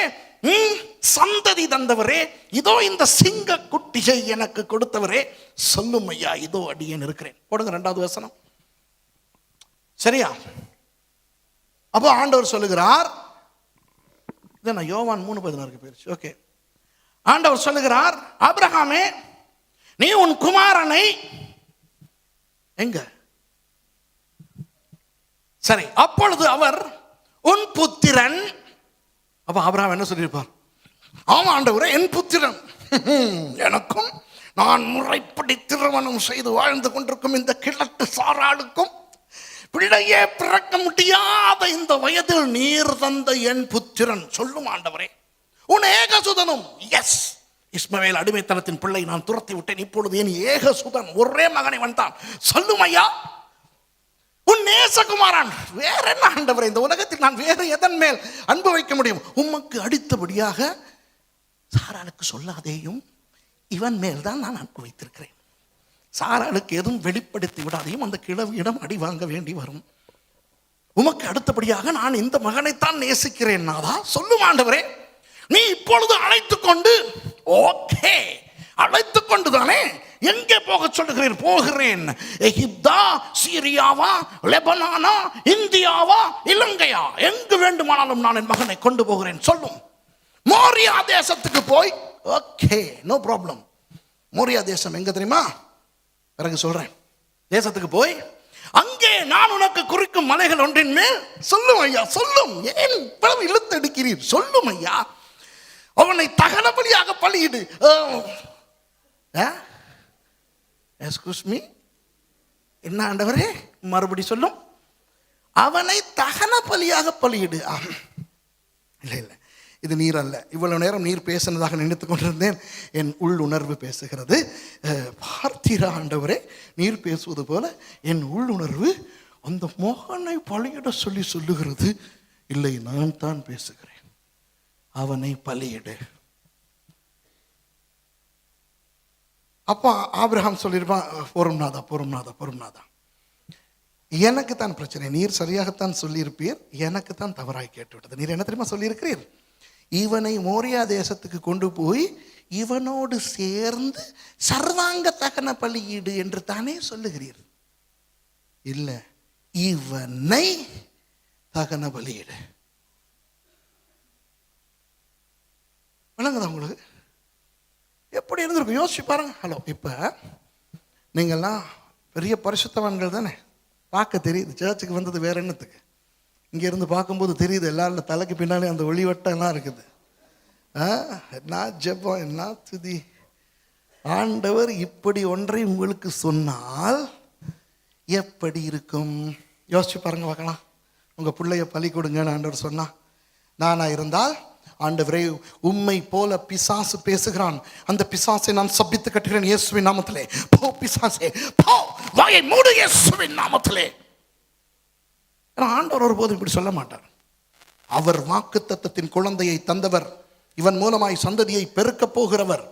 சந்ததி தந்தவரே, இதோ இந்த சிங்க குட்டியை எனக்கு கொடுத்தவரே, சொல்லும் ஐயா, இதோ அடியேன் இருக்கிறேன். போடுங்க 2வது வசனம். சரியா? அப்போ ஆண்டவர் சொல்லுகிறார், நான் யோவான் 3:16 போயிருச்சு. ஓகே. ஆண்டவர் சொல்லுகிறார், ஆபிரகாமே, நீ உன் குமாரனை எங்க சரி, அப்பொழுது அவர் உன் புத்திரன். அப்ப ஆபிரகாம் என்ன சொல்லியிருப்பார்? ஆமா ஆண்டவரே, என் புத்திரன், எனக்கும் நான் முறைப்படி திருமணம் செய்து வாழ்ந்து கொண்டிருக்கும் இந்த கிழட்டு சாராளுக்கும் பிள்ளையே பிறக்க முடியாத இந்த வயதில் நீர் தந்த என் புத்திரன் சொல்லும் ஆண்டவரே, உன் ஏகசுதனும். எஸ், இஸ்மவேல் அடிமைத்தனத்தின் பிள்ளை நான் துரத்தி விட்டேன், இப்பொழுது என் ஏகசுதன் ஒரே மகனை வந்தான் சொல்லும் ஐயா, உன் நேசகுமாரன். வேற என்ன ஆண்டவரே, இந்த உலகத்தில் நான் வேறு எதன் மேல் அன்பு வைக்க முடியும்? உமக்கு அடித்தபடியாக சாராளுக்கு சொல்லாதேயும், இவன் மேல் தான் நான் அன்பு வைத்திருக்கிறேன். சாராளுக்கு எதுவும் வெளிப்படுத்தி விடாதையும், அந்த கிழவியிடம் அடி வாங்க வேண்டி வரும். உமக்கு அடுத்தபடியாக நான் இந்த மகனைத்தான் நேசிக்கிறேன். நாதா சொல்லும் ஆண்டவரே, நீ இப்பொழுது அழைத்து கொண்டு. ஓகே, அழைத்து கொண்டு தானே எங்கே போக சொல்லுகிறேன்? போகிறேன். எகிப்தா, சீரியாவா, லெபனானா, இந்தியாவா, இலங்கையா, எங்கு வேண்டுமானாலும் நான் என் மகனை கொண்டு போகிறேன் சொல்லும். மோரியா தேசத்துக்கு போய். Okay, no problem. மோரியா தேசம் எங்க தெரியுமா? பிறகு சொல்றேன். தேசத்துக்கு போய் அங்கே நான் உனக்கு குறிக்கும் மலைகள் ஒன்றின் மேல் சொல்லும் ஐயா, சொல்லும். ஏன் இவ்வளவு இழுத்து எடுக்கிறீர்? சொல்லும் ஐயா, அவனை தகன பலியாக பலியிடு. எஸ்கூஸ் மீ, என்ன ஆண்டவரே, மறுபடி சொல்லும். அவனை தகன பலியாக பலியிடு. இல்லை இல்லை, இது நீர் அல்ல. இவ்வளவு நேரம் நீர் பேசினதாக நினைத்து கொண்டிருந்தேன். என் உள்ளுணர்வு பேசுகிறது. பார்த்தீரா ஆண்டவரே, நீர் பேசுவது போல என் உள்ளுணர்வு அந்த மோகனை பலியிட சொல்லி சொல்லுகிறது. இல்லை, நான் தான் பேசுகிறேன், அவனை பலியிடு. அப்பா ஆபிரகாம் சொல்லியிருப்பான், பொறும்நாதா பொறும்நாதா பொறும்நாதா, எனக்கு தான் பிரச்சனை, நீர் சரியாகத்தான் சொல்லியிருப்பீர், எனக்கு தான் தவறாய் கேட்டுவிட்டது. நீர் என்ன தெரியுமா சொல்லியிருக்கிறீர்? இவனை மோரியா தேசத்துக்கு கொண்டு போய் இவனோடு சேர்ந்து சர்வாங்க தகன பலியீடு என்று தானே சொல்லுகிறீர். இல்லை, இவனை தகன பலியீடு. வணங்குதா உங்களுக்கு? எப்படி இருந்திருக்கும் யோசிச்சு பாருங்க. ஹலோ, இப்போ நீங்கள்லாம் பெரிய பரிசுத்தவான்கள் தானே, பார்க்க தெரியுது. சர்ச்சுக்கு வந்தது வேற என்னத்துக்கு? இங்கேருந்து பார்க்கும்போது தெரியுது, எல்லாரும் தலைக்கு பின்னாலே அந்த ஒளிவட்டம் எல்லாம் இருக்குது. என்ன ஜெபம், என்ன துதி. ஆண்டவர் இப்படி ஒன்றை உங்களுக்கு சொன்னால் எப்படி இருக்கும்? யோசிச்சு பாருங்க பார்க்கலாம். உங்கள் பிள்ளைய பலி கொடுங்கன்னு ஆண்டவர் சொன்னா, நானா இருந்தால், ஆண்டவரே உம்மை போல பிசாசு பேசுகிறான், அந்த பிசாசை நான் சபித்து கட்டுகிறேன் இயேசுவின் நாமத்திலே. போ பிசாசே, போ, வாயை மூடு இயேசுவின் நாமத்திலே. ஆண்டவர் ஒருபோதும் இப்படி சொல்ல மாட்டார். அவர் வாக்குத்தத்தத்தின் குழந்தையை தந்தவர், இவன் மூலமாய் சந்ததியை பெருக்கப் போகிறவர்.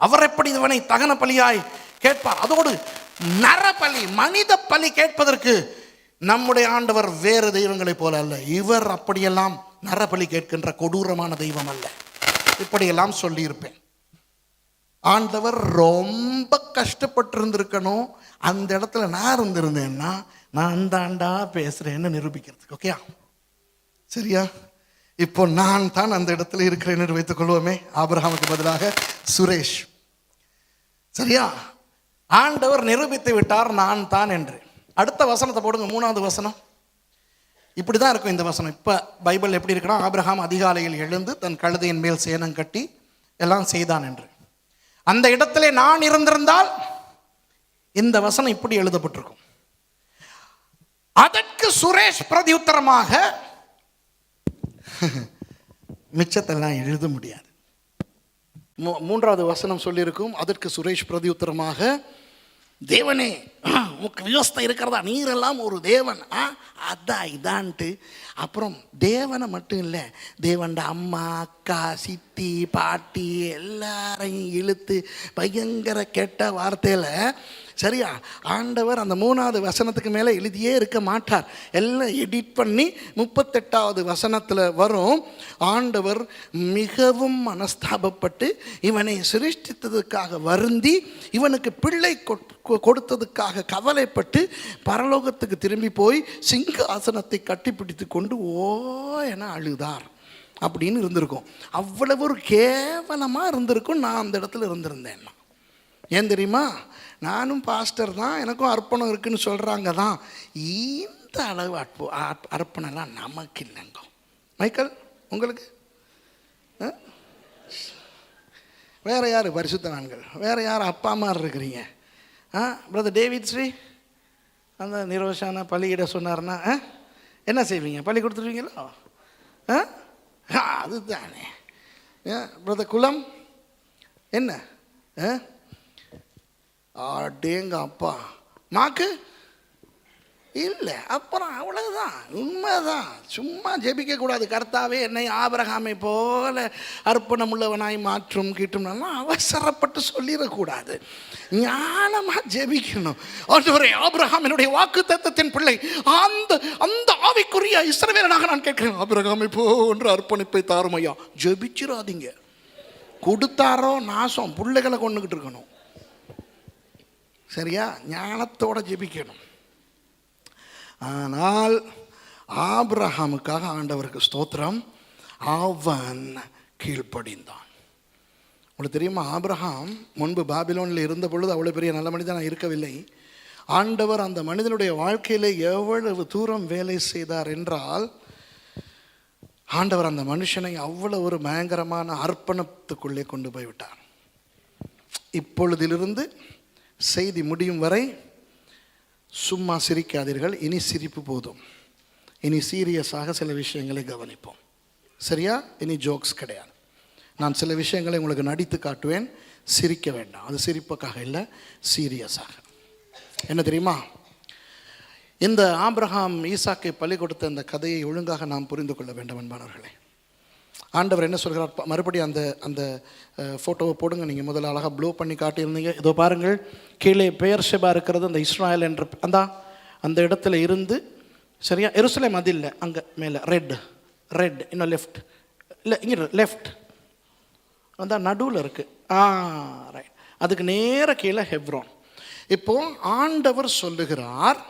அவர் எப்படி இவனை தகன பலியாய் கேட்பார்? அதோடு நரபலி, மனித பலி கேட்பதற்கு நம்முடைய ஆண்டவர் வேறு தெய்வங்களைப் போல அல்ல. இவர் அப்படியெல்லாம் நரபலி கேட்கின்ற கொடூரமான தெய்வம் அல்ல. இப்படியெல்லாம் சொல்லியிருப்பேன். ஆண்டவர் ரொம்ப கஷ்டப்பட்டு இருந்திருக்கணும். அந்த இடத்துல நான் இருந்திருந்தேன்னா நான் தாண்டா பேசுறேன்னு நிரூபிக்கிறதுக்கு. ஓகேயா, சரியா? இப்போ நான் தான் அந்த இடத்துல இருக்கிறேன்னு வைத்துக் கொள்வோமே. ஆபிரகாமுக்கு பதிலாக சுரேஷ். சரியா? ஆண்டவர் நிரூபித்து விட்டார் நான் தான் என்று. அடுத்த வசனத்தை போடுங்க, 3வது வசனம். இப்படி தான் இருக்கும் இந்த வசனம். இப்போ பைபிள் எப்படி இருக்கிறா? ஆபிரகாம் அதிகாலையில் எழுந்து தன் கழுதையின் மேல் சேனம் கட்டி எல்லாம் செய்தான் என்று. அந்த இடத்திலே நான் இருந்திருந்தால் இந்த வசனம் இப்படி எழுதப்பட்டிருக்கும். அதற்கு சுரேஷ் பிரதியுத்தரமாக, மிச்சத்தெல்லாம் எழுத முடியாது. 3வது வசனம் சொல்லியிருக்கும். அதற்கு சுரேஷ் பிரதியுத்தரமாக, தேவனே உனக்கு விவஸ்தை இருக்கிறதா, நீரெல்லாம் ஒரு தேவன், அதான் இதான்ட்டு. அப்புறம் தேவனை மட்டும் இல்லை, தேவன்ட அம்மா, அக்கா, சித்தி, பாட்டி எல்லாரையும் இழுத்து பயங்கர கெட்ட வார்த்தையில், சரியா, ஆண்டவர் அந்த 3வது வசனத்துக்கு மேலே எழுதியே இருக்க மாட்டார். எல்லாம் எடிட் பண்ணி 38வது வசனத்தில் வரும். ஆண்டவர் மிகவும் மனஸ்தாபப்பட்டு இவனை சிருஷ்டித்ததுக்காக வருந்தி இவனுக்கு பிள்ளை கொடுத்ததுக்காக கவலைப்பட்டு பரலோகத்துக்கு திரும்பி போய் சிங்காசனத்தை கட்டிப்பிடித்து கொண்டு ஓ என அழுதார் அப்படின்னு இருந்திருக்கும். அவ்வளவு ஒரு கேவலமாக இருந்திருக்கும். நான் அந்த இடத்துல இருந்திருந்தேன். ஏன் தெரியுமா? நானும் பாஸ்டர் தான், எனக்கும் அர்ப்பணம் இருக்குன்னு சொல்கிறாங்க தான். இந்த அந்த அளவு அர்ப்பணம்லாம் நமக்கு இல்லைங்க. மைக்கேல், உங்களுக்கு வேற யார் பரிசுத்தவான்கள்? வேற யார் அப்பா அம்மா இருக்கிறீங்க? பிரதர் டேவிட் ஸ்ரீ அந்த நிரோஷான பள்ளியிட சொன்னார்னா என்ன செய்வீங்க? பள்ளி கொடுத்துருவீங்களோ? அதுதானே. பிரதர் குலம் என்ன? அடேங்க அப்பா மாக்கு இல்லை. அப்புறம் அவ்வளவுதான், உண்மைதான். சும்மா ஜெபிக்க கூடாது. கர்த்தாவே என்னை ஆபிரகாமை போல அர்ப்பணம் உள்ளவனாய் மாற்றும் கீட்டும்னாலும் அவசரப்பட்டு சொல்லிடக்கூடாது. ஞானமாக ஜெபிக்கணும். ஆண்டவரே, ஆபிரகாம் என்னுடைய வாக்குத்தத்தத்தின் பிள்ளை, அந்த அந்த ஆவிக்குரிய இஸ்ரவேலனாக நான் கேட்கிறேன், ஆபிரகாமை போன்ற அர்ப்பணிப்பை தாருமையா. ஜெபிச்சிடாதீங்க. கொடுத்தாரோ நாசம், பிள்ளைகளை கொண்டுகிட்டு இருக்கணும். சரியா? ஞானத்தோட ஜெபிக்கணும். ஆனால் ஆபிரகாமுக்காக ஆண்டவருக்கு ஸ்தோத்திரம், அவன் கீழ்ப்படிந்தான். உங்களுக்கு தெரியுமா, ஆபிரகாம் முன்பு பாபிலோனில் இருந்த பொழுது அவ்வளோ பெரிய நல்ல மனிதனாக இருக்கவில்லை. ஆண்டவர் அந்த மனிதனுடைய வாழ்க்கையில் எவ்வளவு தூரம் வேலை செய்தார் என்றால், ஆண்டவர் அந்த மனுஷனை அவ்வளோ ஒரு பயங்கரமான அர்ப்பணத்துக்குள்ளே கொண்டு போய்விட்டார். இப்பொழுதிலிருந்து செய்தி முடியும் வரை சும்மா சிரிக்காதீர்கள். இனி சிரிப்பு போதும். இனி சீரியஸாக சில விஷயங்களை கவனிப்போம். சரியா? இனி ஜோக்ஸ் கிடையாது. நான் சில விஷயங்களை உங்களுக்கு நடித்து காட்டுவேன். சிரிக்க வேண்டாம். அது சிரிப்புக்காக இல்லை, சீரியஸாக. என்ன தெரியுமா, இந்த ஆபிரகாம் ஈசாக்கை பலி கொடுத்த இந்த கதையை ஒழுங்காக நாம் புரிந்து கொள்ள வேண்டும் அன்பானவர்களே. ஆண்டவர் என்ன சொல்கிறார்? மறுபடியும் அந்த அந்த ஃபோட்டோவை போடுங்க. நீங்கள் முதல்ல அழகாக ப்ளோ பண்ணி காட்டியிருந்தீங்க. இதோ பாருங்கள், கீழே பெயர்ஷெபா இருக்கிறது. அந்த இஸ்ராயல் என்ற அந்த இடத்துல இருந்து, சரியா, எருசலேம் அது இல்லை, அங்கே மேலே ரெட் இன்னும் லெஃப்ட் இல்லை, இங்கே லெஃப்ட் அந்த நடுவில் இருக்குது. ரைட். அதுக்கு நேர கீழே ஹெப்ரோன். இப்போ ஆண்டவர் சொல்லுகிறார்,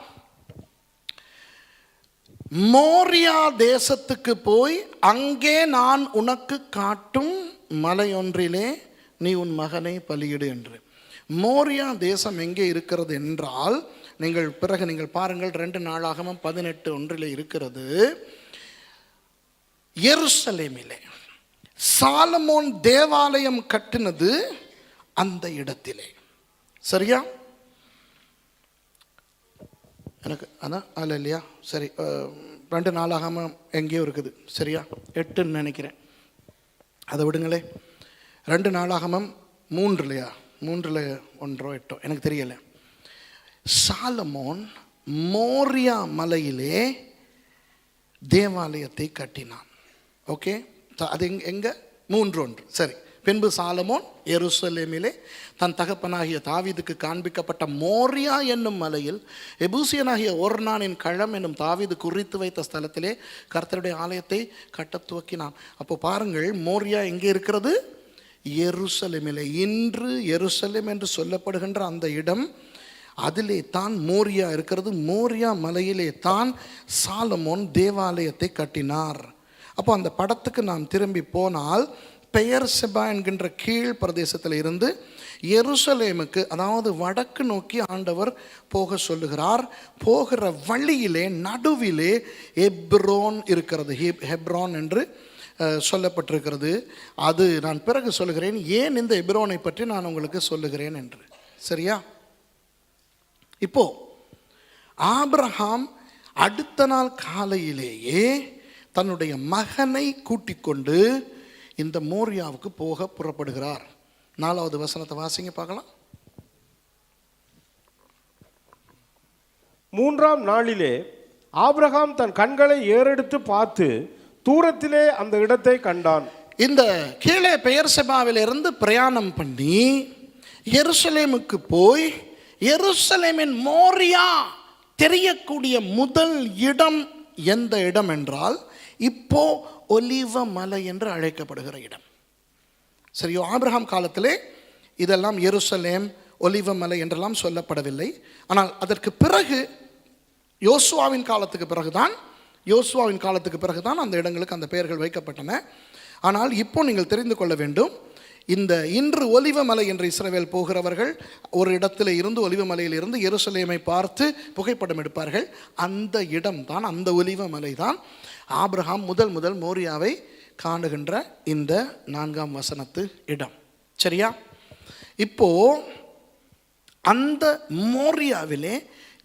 மோரியா தேசத்துக்கு போய் அங்கே நான் உனக்கு காட்டும் மலையொன்றிலே நீ உன் மகனை பலியிடு என்று. மோரியா தேசம் எங்கே இருக்கிறது என்றால், பிறகு நீங்கள் பாருங்கள், 2 நாளாகமம் 18:1 இருக்கிறது. எருசலேமிலே சாலமோன் தேவாலயம் கட்டினது அந்த இடத்திலே. சரியா? எனக்கு அதான் அல்ல இல்லையா? சரி, 2 நாளாகமம் எங்கேயோ இருக்குது. சரியா? 8ன்னு நினைக்கிறேன். அதை விடுங்களே. 2 நாளாகமம் 3 1 எனக்கு தெரியலை. சாலமோன் மோரியா மலையிலே தேவாலயத்தை கட்டினான். ஓகே, அது எங்க 3:1. சரி. பின்பு சாலமோன் எருசலேமிலே தன் தகப்பனாகிய தாவீதுக்கு காண்பிக்கப்பட்ட மோரியா என்னும் மலையில் எபூசியனாகிய ஒர்னானின் களம் என்னும் தாவீது குறித்து வைத்த ஸ்தலத்திலே கர்த்தருடைய ஆலயத்தை கட்டத் துவக்கினான். அப்போ பாருங்கள், மோரியா எங்கே இருக்கிறது? எருசலேமிலே. இன்று எருசலேம் என்று சொல்லப்படுகின்ற அந்த இடம், அதிலே தான் மோரியா இருக்கிறது. மோரியா மலையிலே தான் சாலமோன் தேவாலயத்தை கட்டினார். அப்போ அந்த படத்துக்கு நாம் திரும்பி போனால், பெயர்செபா என்கின்ற கீழ் பிரதேசத்தில் இருந்து எருசலேமுக்கு, அதாவது வடக்கு நோக்கி ஆண்டவர் போக சொல்லுகிறார். போகிற வழியிலே நடுவிலே எப்ரோன் இருக்கிறது. ஹெப்ரோன் என்று சொல்லப்பட்டிருக்கிறது. அது நான் பிறகு சொல்லுகிறேன், ஏன் இந்த எப்ரோனை பற்றி நான் உங்களுக்கு சொல்லுகிறேன் என்று. சரியா? இப்போ ஆபிரகாம் அடுத்த நாள் காலையிலேயே தன்னுடைய மகனை கூட்டிக் கொண்டு இந்த மோரியாவுக்கு போக புறப்படுகிறார். 4வது வசனத்தை வாசிங்க பார்க்கலாம்.
3ஆம் நாளிலே ஆபிரகாம் தன் கண்களை ஏறெடுத்து பார்த்து தூரத்திலே அந்த இடத்தை கண்டான்.
இந்த கீழே பெயர்செபாவிலிருந்து பிரயாணம் பண்ணி எருசலேமுக்கு போய், எருசலேமின் மோரியா தெரியக்கூடிய முதல் இடம் எந்த இடம் என்றால், இப்போ ஒலிவ மலை என்று அழைக்கப்படுகிற இடம். சரியோ? ஆபிரகாம் காலத்திலே இதெல்லாம் எருசலேம், ஒலிவ மலை என்றெல்லாம் சொல்லப்படவில்லை. ஆனால் அதற்கு பிறகு யோசுவாவின் காலத்துக்கு பிறகுதான் அந்த இடங்களுக்கு அந்த பெயர்கள் வைக்கப்பட்டன. ஆனால் இப்போ நீங்கள் தெரிந்து கொள்ள வேண்டும், இன்று ஒலிவமலை என்று இஸ்ரவேல் போகிறவர்கள் ஒரு இடத்துல இருந்து ஒலிவமலையில் இருந்து எருசலேமை பார்த்து புகைப்படம் எடுப்பார்கள். அந்த இடம் தான், அந்த ஒலிவமலை தான் ஆபிரகாம் முதல் மோரியாவை காணுகின்ற இந்த 4ஆம் வசனத்து இடம். சரியா? இப்போ அந்த மோரியாவிலே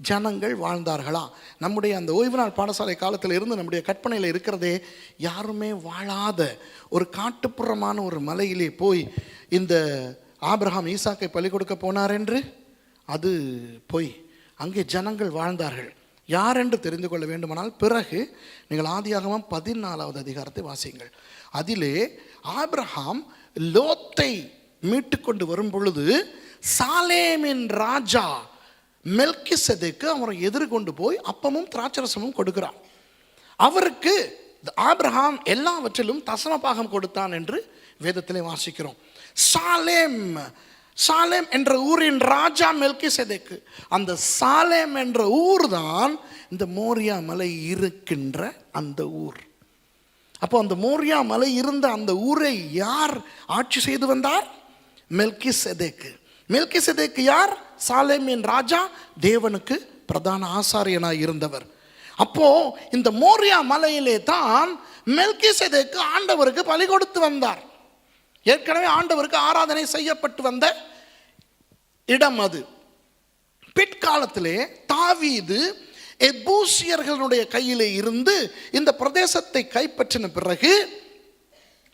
ஜனங்கள் வாழ்ந்தார்களா? நம்முடைய அந்த ஓய்வு நாள் பாடசாலை காலத்தில் இருந்து நம்முடைய கற்பனையில் இருக்கிறதே, யாருமே வாழாத ஒரு காட்டுப்புறமான ஒரு மலையிலே போய் இந்த ஆபிரகாம் ஈசாக்கை பலி கொடுக்க போனார் என்று, அது போய் அங்கே ஜனங்கள் வாழ்ந்தார்கள். யார் என்று தெரிந்து கொள்ள வேண்டுமானால் பிறகு நீங்கள் ஆதியாகமம் 14வது அதிகாரத்தை வாசியுங்கள். அதிலே ஆபிரகாம் லோத்தை மீட்டு கொண்டு வரும் பொழுது சாலேமின் ராஜா மெல்கிசேதேக்கு அவரை எதிர்கொண்டு போய் அப்பமும் திராட்சரசமும் கொடுக்கிறான். அவருக்கு ஆபிரகாம் எல்லாவற்றிலும் தசம பாகம் கொடுத்தான் என்று வேதத்திலே வாசிக்கிறோம். சாலேம் என்ற ஊரின் ராஜா மெல்கிசேதேக்கு. அந்த சாலேம் என்ற ஊர் தான் இந்த மோரியா மலை இருக்கின்ற அந்த ஊர். அப்போ அந்த மோரியா மலை இருந்த அந்த ஊரை யார் ஆட்சி செய்து வந்தார்? மெல்கிசேதேக்கு. மெல்கிசேதேக்கு யார்? சாலேமின் ராஜா, தேவனுக்கு பிரதான ஆசாரியனாய் இருந்தவர். அப்போ இந்த மோரியா மலையிலே தான் மெல்கிசேதேக்கு ஆண்டவருக்கு பலி கொடுத்து வந்தார். ஏற்கனவே ஆண்டவருக்கு ஆராதனை செய்யப்பட்டு வந்த இடம் அது. பிற்காலத்திலே தாவீது எபூசியர்களுடைய கையிலே இருந்து இந்த பிரதேசத்தை கைப்பற்றின பிறகு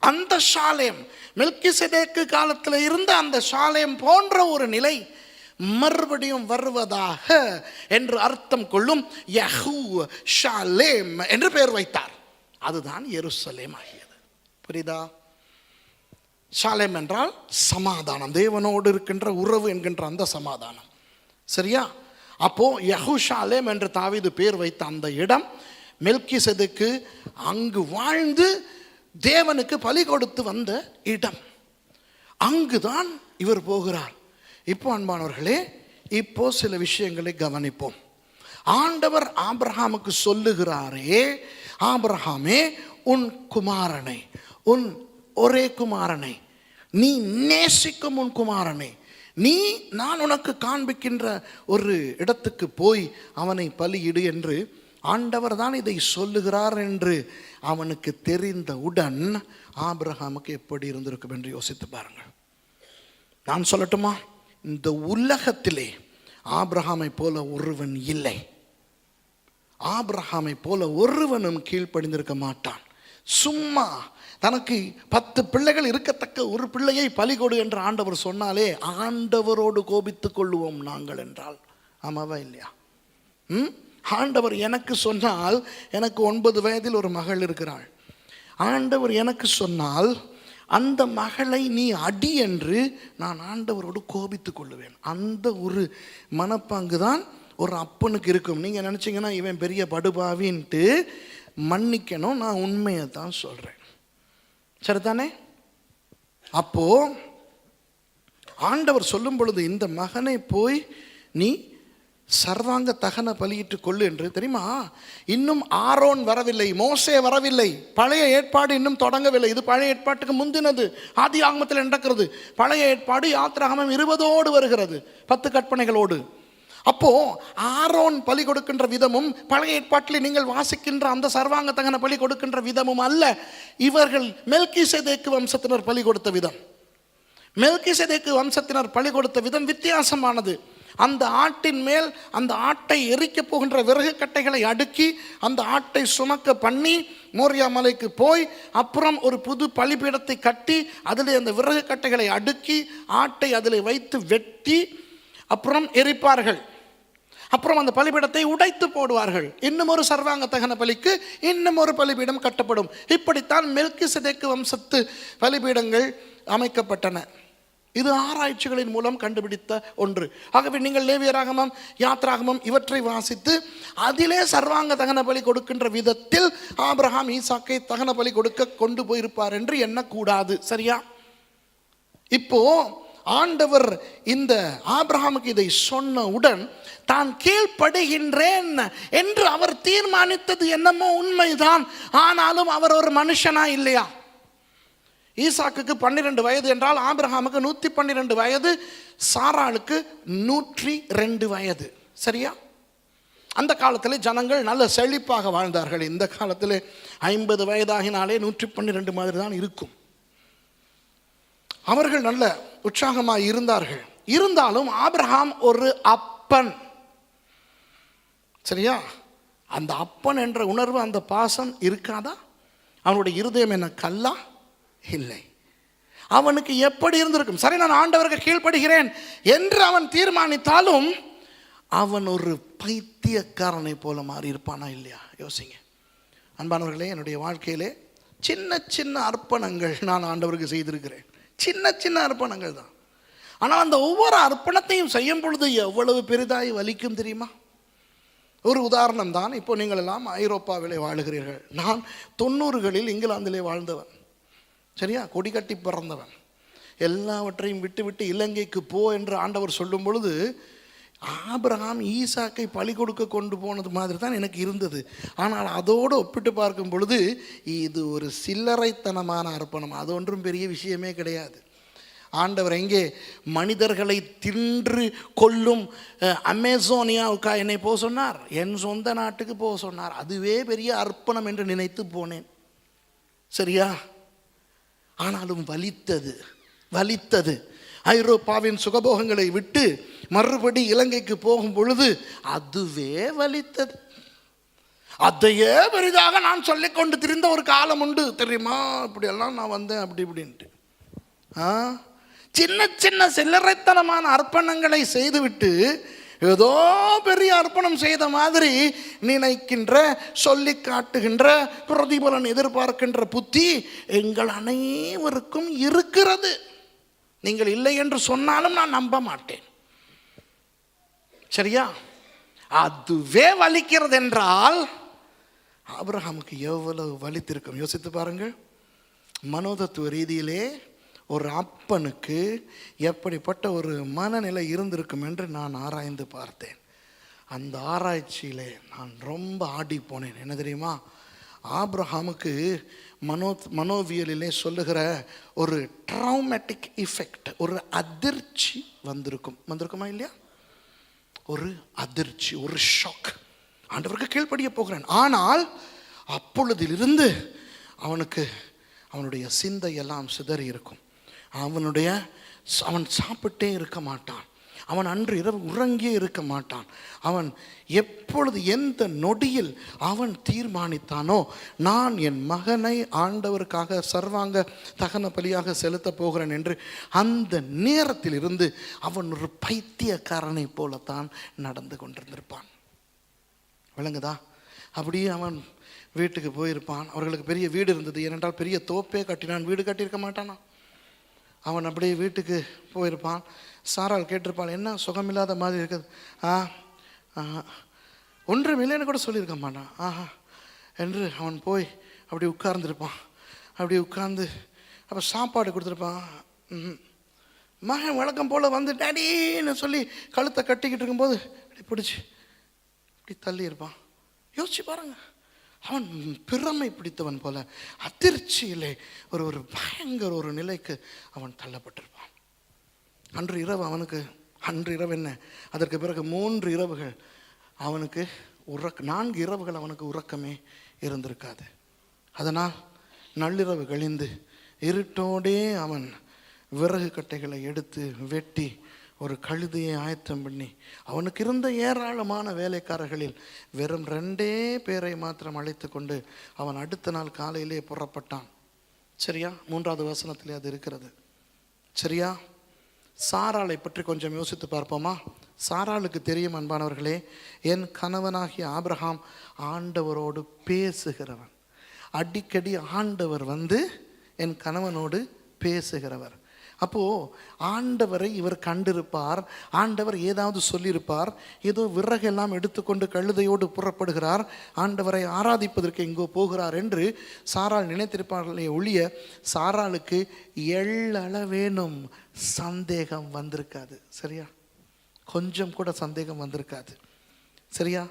அந்த சாலேம், மெல்கிசேதேக்கு காலத்தில் இருந்த அந்த சாலேம் போன்ற ஒரு நிலை மறுபடியும் வருவதாக என்று அர்த்தம் கொள்ளும் யஹூ ஷாலேம் என்று பெயர் வைத்தார். அதுதான் எருசலேம் ஆகியது. புரியுதா? ஷாலேம் என்றால் சமாதானம், தேவனோடு இருக்கின்ற உறவு என்கின்ற அந்த சமாதானம். சரியா? அப்போ யெகூஷாலேம் என்று தாவீது பேர் வைத்த அந்த இடம் மெல்கிசேதேக்கு அங்கு வாழ்ந்து தேவனுக்கு பலி கொடுத்து வந்த இடம். அங்குதான் இவர் போகிறார். இப்போ அன்பானவர்களே, இப்போ சில விஷயங்களை கவனிப்போம். ஆண்டவர் ஆபிரகாமுக்கு சொல்லுகிறாரே, ஆபிரகாமே, உன் குமாரனை, உன் ஒரே குமாரனை, நீ நேசிக்கும் உன் குமாரனை, நான் உனக்கு காண்பிக்கின்ற ஒரு இடத்துக்கு போய் அவனை பலியிடு என்று ஆண்டவர் தான் இதை சொல்லுகிறார் என்று அவனுக்கு தெரிந்தவுடன் ஆபிரகாமுக்கு எப்படி இருந்திருக்கும் என்று யோசித்து பாருங்கள். நான் சொல்லட்டுமா? இந்த உலகத்திலே ஆபிரகாமை போல ஒருவன் இல்லை. ஆபிரகாமை போல ஒருவனும் கீழ்ப்படிந்திருக்க மாட்டான். சும்மா தனக்கு 10 பிள்ளைகள் இருக்கத்தக்க ஒரு பிள்ளையை பலி கொடு என்று ஆண்டவர் சொன்னாலே ஆண்டவரோடு கோபித்துக் கொள்ளுவோம் நாங்கள் என்றால். ஆமாவா இல்லையா? ஆண்டவர் எனக்கு சொன்னால், எனக்கு 9 வயதில் ஒரு மகள் இருக்கிறாள். ஆண்டவர் எனக்கு சொன்னால் அந்த மகளை நீ அடி என்று நான் ஆண்டவரோடு கோபித்துக் கொள்ளுவேன். அந்த ஒரு மனப்பாங்கு தான் ஒரு அப்பனுக்கு இருக்கும். நீங்கள் நினச்சிங்கன்னா இவன் பெரிய படுபாவின்ட்டு மன்னிக்கணும். நான் உண்மையை தான் சொல்கிறேன். சரிதானே? அப்போ ஆண்டவர் சொல்லும் பொழுது இந்த மகனை போய் நீ சர்வாங்க தகன பலியிட்டு கொள்ளு என்று. தெரியுமா? இன்னும் ஆரோன் வரவில்லை, மோசே வரவில்லை, பழைய ஏற்பாடு இன்னும் தொடங்கவில்லை. இது பழைய ஏற்பாட்டுக்கு முந்தினது. ஆதி ஆகமத்தில் நடக்கிறது. பழைய ஏற்பாடு யாத்திராகமம் 20 வருகிறது, 10 கற்பனைகளோடு. அப்போ ஆரோன் பலி கொடுக்கின்ற விதமும் பழைய ஏற்பாட்டில் நீங்கள் வாசிக்கின்ற அந்த சர்வாங்க தகன பலி கொடுக்கின்ற விதமும் அல்ல. இவர்கள் மெல்கிசேதேக்கு வம்சத்தினர் பலி கொடுத்த விதம், மெல்கிசேதேக்கு வம்சத்தினர் பலி கொடுத்த விதம் வித்தியாசமானது. அந்த ஆட்டின் மேல் அந்த ஆட்டை எரிக்க போகின்ற விறகு கட்டைகளை அடுக்கி அந்த ஆட்டை சுமக்க பண்ணி மோரியா மலைக்கு போய் அப்புறம் ஒரு புது பலிபீடத்தை கட்டி அதில் அந்த விறகு கட்டைகளை அடுக்கி ஆட்டை அதில் வைத்து வெட்டி அப்புறம் எரிப்பார்கள். அப்புறம் அந்த பலிபீடத்தை உடைத்து போடுவார்கள். இன்னும் ஒரு சர்வாங்க தகன பலிக்கு இன்னும் ஒரு பலிபீடம் கட்டப்படும். இப்படித்தான் மெல்கிசேதேக்கு வம்சத்து பலிபீடங்கள் அமைக்கப்பட்டன. இது ஆராய்ச்சிகளின் மூலம் கண்டுபிடித்த ஒன்று. ஆகவே நீங்கள் லேவியராகமம், யாத்ராகமம் இவற்றை வாசித்து அதிலே சர்வாங்க தகன பலி கொடுக்கின்ற விதத்தில் ஆபிரகாம் ஈசாக்கை தகன பலி கொடுக்க கொண்டு போயிருப்பார் என்று எண்ணக்கூடாது. சரியா? இப்போ ஆண்டவர் இந்த ஆபிரகாமுக்கு இதை சொன்னவுடன் தான் கீழ்ப்படுகின்றேன் என்று அவர் தீர்மானித்தது என்னமோ உண்மைதான். ஆனாலும் அவர் ஒரு மனுஷனா இல்லையா? ஈசாக்குக்கு 12 வயது என்றால் ஆபிரகாமுக்கு 112 வயது, சாராளுக்கு 102 வயது. சரியா? அந்த காலத்தில் ஜனங்கள் நல்ல செழிப்பாக வாழ்ந்தார்கள். இந்த காலத்தில் 50 வயதாகினாலே 112 மாதிரி தான் இருக்கும். அவர்கள் நல்ல உற்சாகமாக இருந்தார்கள். இருந்தாலும் ஆபிரகாம் ஒரு அப்பன். சரியா? அந்த அப்பன் என்ற உணர்வு, அந்த பாசம் இருக்காதா? அவனுடைய இருதயம் என்ன கல்லா? இல்லை. அவனுக்கு எப்படி இருந்திருக்கும்? சரி, நான் ஆண்டவருக்கு கீழ்ப்படுகிறேன் என்று அவன் தீர்மானித்தாலும் அவன் ஒரு பைத்தியக்காரனை போல மாறி இருப்பானா இல்லையா? யோசிங்க அன்பானவர்களே. என்னுடைய வாழ்க்கையிலே சின்ன சின்ன அர்ப்பணங்கள் நான் ஆண்டவருக்கு செய்திருக்கிறேன். சின்ன சின்ன அர்ப்பணங்கள் தான். ஆனால் அந்த ஒவ்வொரு அர்ப்பணத்தையும் செய்யும் பொழுது எவ்வளவு பெரிதாய் வலிக்கும் தெரியுமா? ஒரு உதாரணம் தான். இப்போ நீங்கள் எல்லாம் ஐரோப்பாவிலே வாழுகிறீர்கள். நான் 90களில் இங்கிலாந்திலே வாழ்ந்தவன். சரியா? கொடி கட்டி பிறந்தவன். எல்லாவற்றையும் விட்டு விட்டு இலங்கைக்கு போ என்று ஆண்டவர் சொல்லும் பொழுது ஆபிரகாம் ஈசாக்கை பலி கொடுக்க கொண்டு போனது மாதிரி தான் எனக்கு இருந்தது. ஆனால் அதோடு ஒப்பிட்டு பார்க்கும் பொழுது இது ஒரு சில்லறைத்தனமான அர்ப்பணம். அது ஒன்றும் பெரிய விஷயமே கிடையாது. ஆண்டவர் எங்கே மனிதர்களை தின்று கொல்லும் அமேசோனியாவுக்கா என்னை போக சொன்னார்? என் சொந்த நாட்டுக்கு போக சொன்னார். அதுவே பெரிய அர்ப்பணம் என்று நினைத்து போனேன். சரியா? ஆனாலும் வலித்தது. ஐரோப்பாவின் சுகபோகங்களை விட்டு மறுபடி இலங்கைக்கு போகும் பொழுது அதுவே வலித்தது. அதையே பெரிதாக நான் சொல்லிக் கொண்டு திரிந்த ஒரு காலம் உண்டு தெரியுமா? இப்படியெல்லாம் நான் வந்தேன் அப்படி இப்படின்ட்டு. சின்ன சின்ன சில்லறைத்தனமான அர்ப்பணங்களை செய்துவிட்டு ஏதோ பெரிய அர்ப்பணம் செய்த மாதிரி நினைக்கின்ற, சொல்லி காட்டுகின்ற, பிரதிபலன் எதிர்பார்க்கின்ற புத்தி எங்கள் அனைவருக்கும் இருக்கிறது. நீங்கள் இல்லை என்று சொன்னாலும் நான் நம்ப மாட்டேன். சரியா? அதுவே வலிக்கிறது என்றால் ஆபிரகாமுக்கு எவ்வளவு வலித்திருக்கும் யோசித்து பாருங்கள். மனோதத்துவ ரீதியிலே ஒரு அப்பனுக்கு எப்படிப்பட்ட ஒரு மனநிலை இருந்திருக்கும் என்று நான் ஆராய்ந்து பார்த்தேன். அந்த ஆராய்ச்சியிலே நான் ரொம்ப ஆடி போனேன். என்ன தெரியுமா? ஆபிரகாமுக்கு மனோவியலிலே சொல்லுகிற ஒரு ட்ராமேட்டிக் எஃபெக்ட், ஒரு அதிர்ச்சி வந்திருக்குமா இல்லையா? ஒரு அதிர்ச்சி, ஒரு ஷாக். ஆண்டவருக்கு கீழ்ப்படிய போகிறேன். ஆனால் அப்பொழுதிலிருந்து அவனுடைய சிந்தையெல்லாம் சிதறி இருக்கும். அவன் சாப்பிட்டே இருக்க மாட்டான். அவன் அன்று இரவு உறங்கியே இருக்க மாட்டான். அவன் எப்பொழுது, எந்த நொடியில் அவன் தீர்மானித்தானோ நான் என் மகனை ஆண்டவருக்காக சர்வாங்க தகன பலியாக செலுத்தப் போகிறேன் என்று, அந்த நேரத்தில் இருந்து அவன் ஒரு பைத்தியக்காரனை போலத்தான் நடந்து கொண்டிருந்திருப்பான். விளங்குதா? அப்படியே அவன் வீட்டுக்கு போயிருப்பான். அவர்களுக்கு பெரிய வீடு இருந்தது. ஏனென்றால் பெரிய தோப்பே கட்டினான். வீடு கட்டியிருக்க மாட்டானா? அவன் அப்படியே வீட்டுக்கு போயிருப்பான். சாராள் கேட்டிருப்பாள், என்ன சுகமில்லாத மாதிரி இருக்குது? ஒன்றும் இல்லைன்னு கூட சொல்லியிருக்க மாட்டான். என்று அவன் போய் அப்படி உட்கார்ந்துருப்பான். அப்படி உட்கார்ந்து அப்போ சாப்பாடு கொடுத்துருப்பான். மகன் வழக்கம் போல் வந்து டேடின்னு சொல்லி கழுத்தை கட்டிக்கிட்டு இருக்கும்போது அப்படி பிடிச்சி இப்படி தள்ளி இருப்பான். யோசிச்சு பாருங்க. அவன் பிறமை பிடித்தவன் போல அதிர்ச்சியிலே ஒரு பயங்கர ஒரு நிலைக்கு அவன் தள்ளப்பட்டிருப்பான். அன்று இரவு என்ன, அதற்கு பிறகு 3 இரவுகள் அவனுக்கு 4 இரவுகள் அவனுக்கு உறக்கமே இருந்திருக்காது. அதனால் நள்ளிரவு கழிந்து இருட்டோடே அவன் விறகு கட்டைகளை எடுத்து வெட்டி ஒரு கழுதையை ஆயத்தம் பண்ணி, அவனுக்கு இருந்த ஏராளமான வேலைக்காரர்களில் வெறும் 2 பேரை மாத்திரம் அழைத்து கொண்டு அவன் அடுத்த நாள் காலையிலே புறப்பட்டான். சரியா? 3வது வசனத்திலே அது இருக்கிறது. சரியா? சாராளை பற்றி கொஞ்சம் யோசித்து பார்ப்போமா? சாராளுக்கு தெரியும் அன்பானவர்களே, என் கணவனாகிய ஆபிரகாம் ஆண்டவரோடு பேசுகிறவன். அடிக்கடி ஆண்டவர் வந்து என் கணவனோடு பேசுகிறவர். அப்போது ஆண்டவரை இவர் கண்டிருப்பார். ஆண்டவர் ஏதாவது சொல்லியிருப்பார். ஏதோ விறகெல்லாம் எடுத்துக்கொண்டு கழுதையோடு புறப்படுகிறார், ஆண்டவரை ஆராதிப்பதற்கு எங்கோ போகிறார் என்று சாராள் நினைத்திருப்பார்களே ஒழிய சாராளுக்கு எள்ளளவேனும் சந்தேகம் வந்திருக்காது. சரியா? கொஞ்சம் கூட சந்தேகம் வந்திருக்காது. சரியா?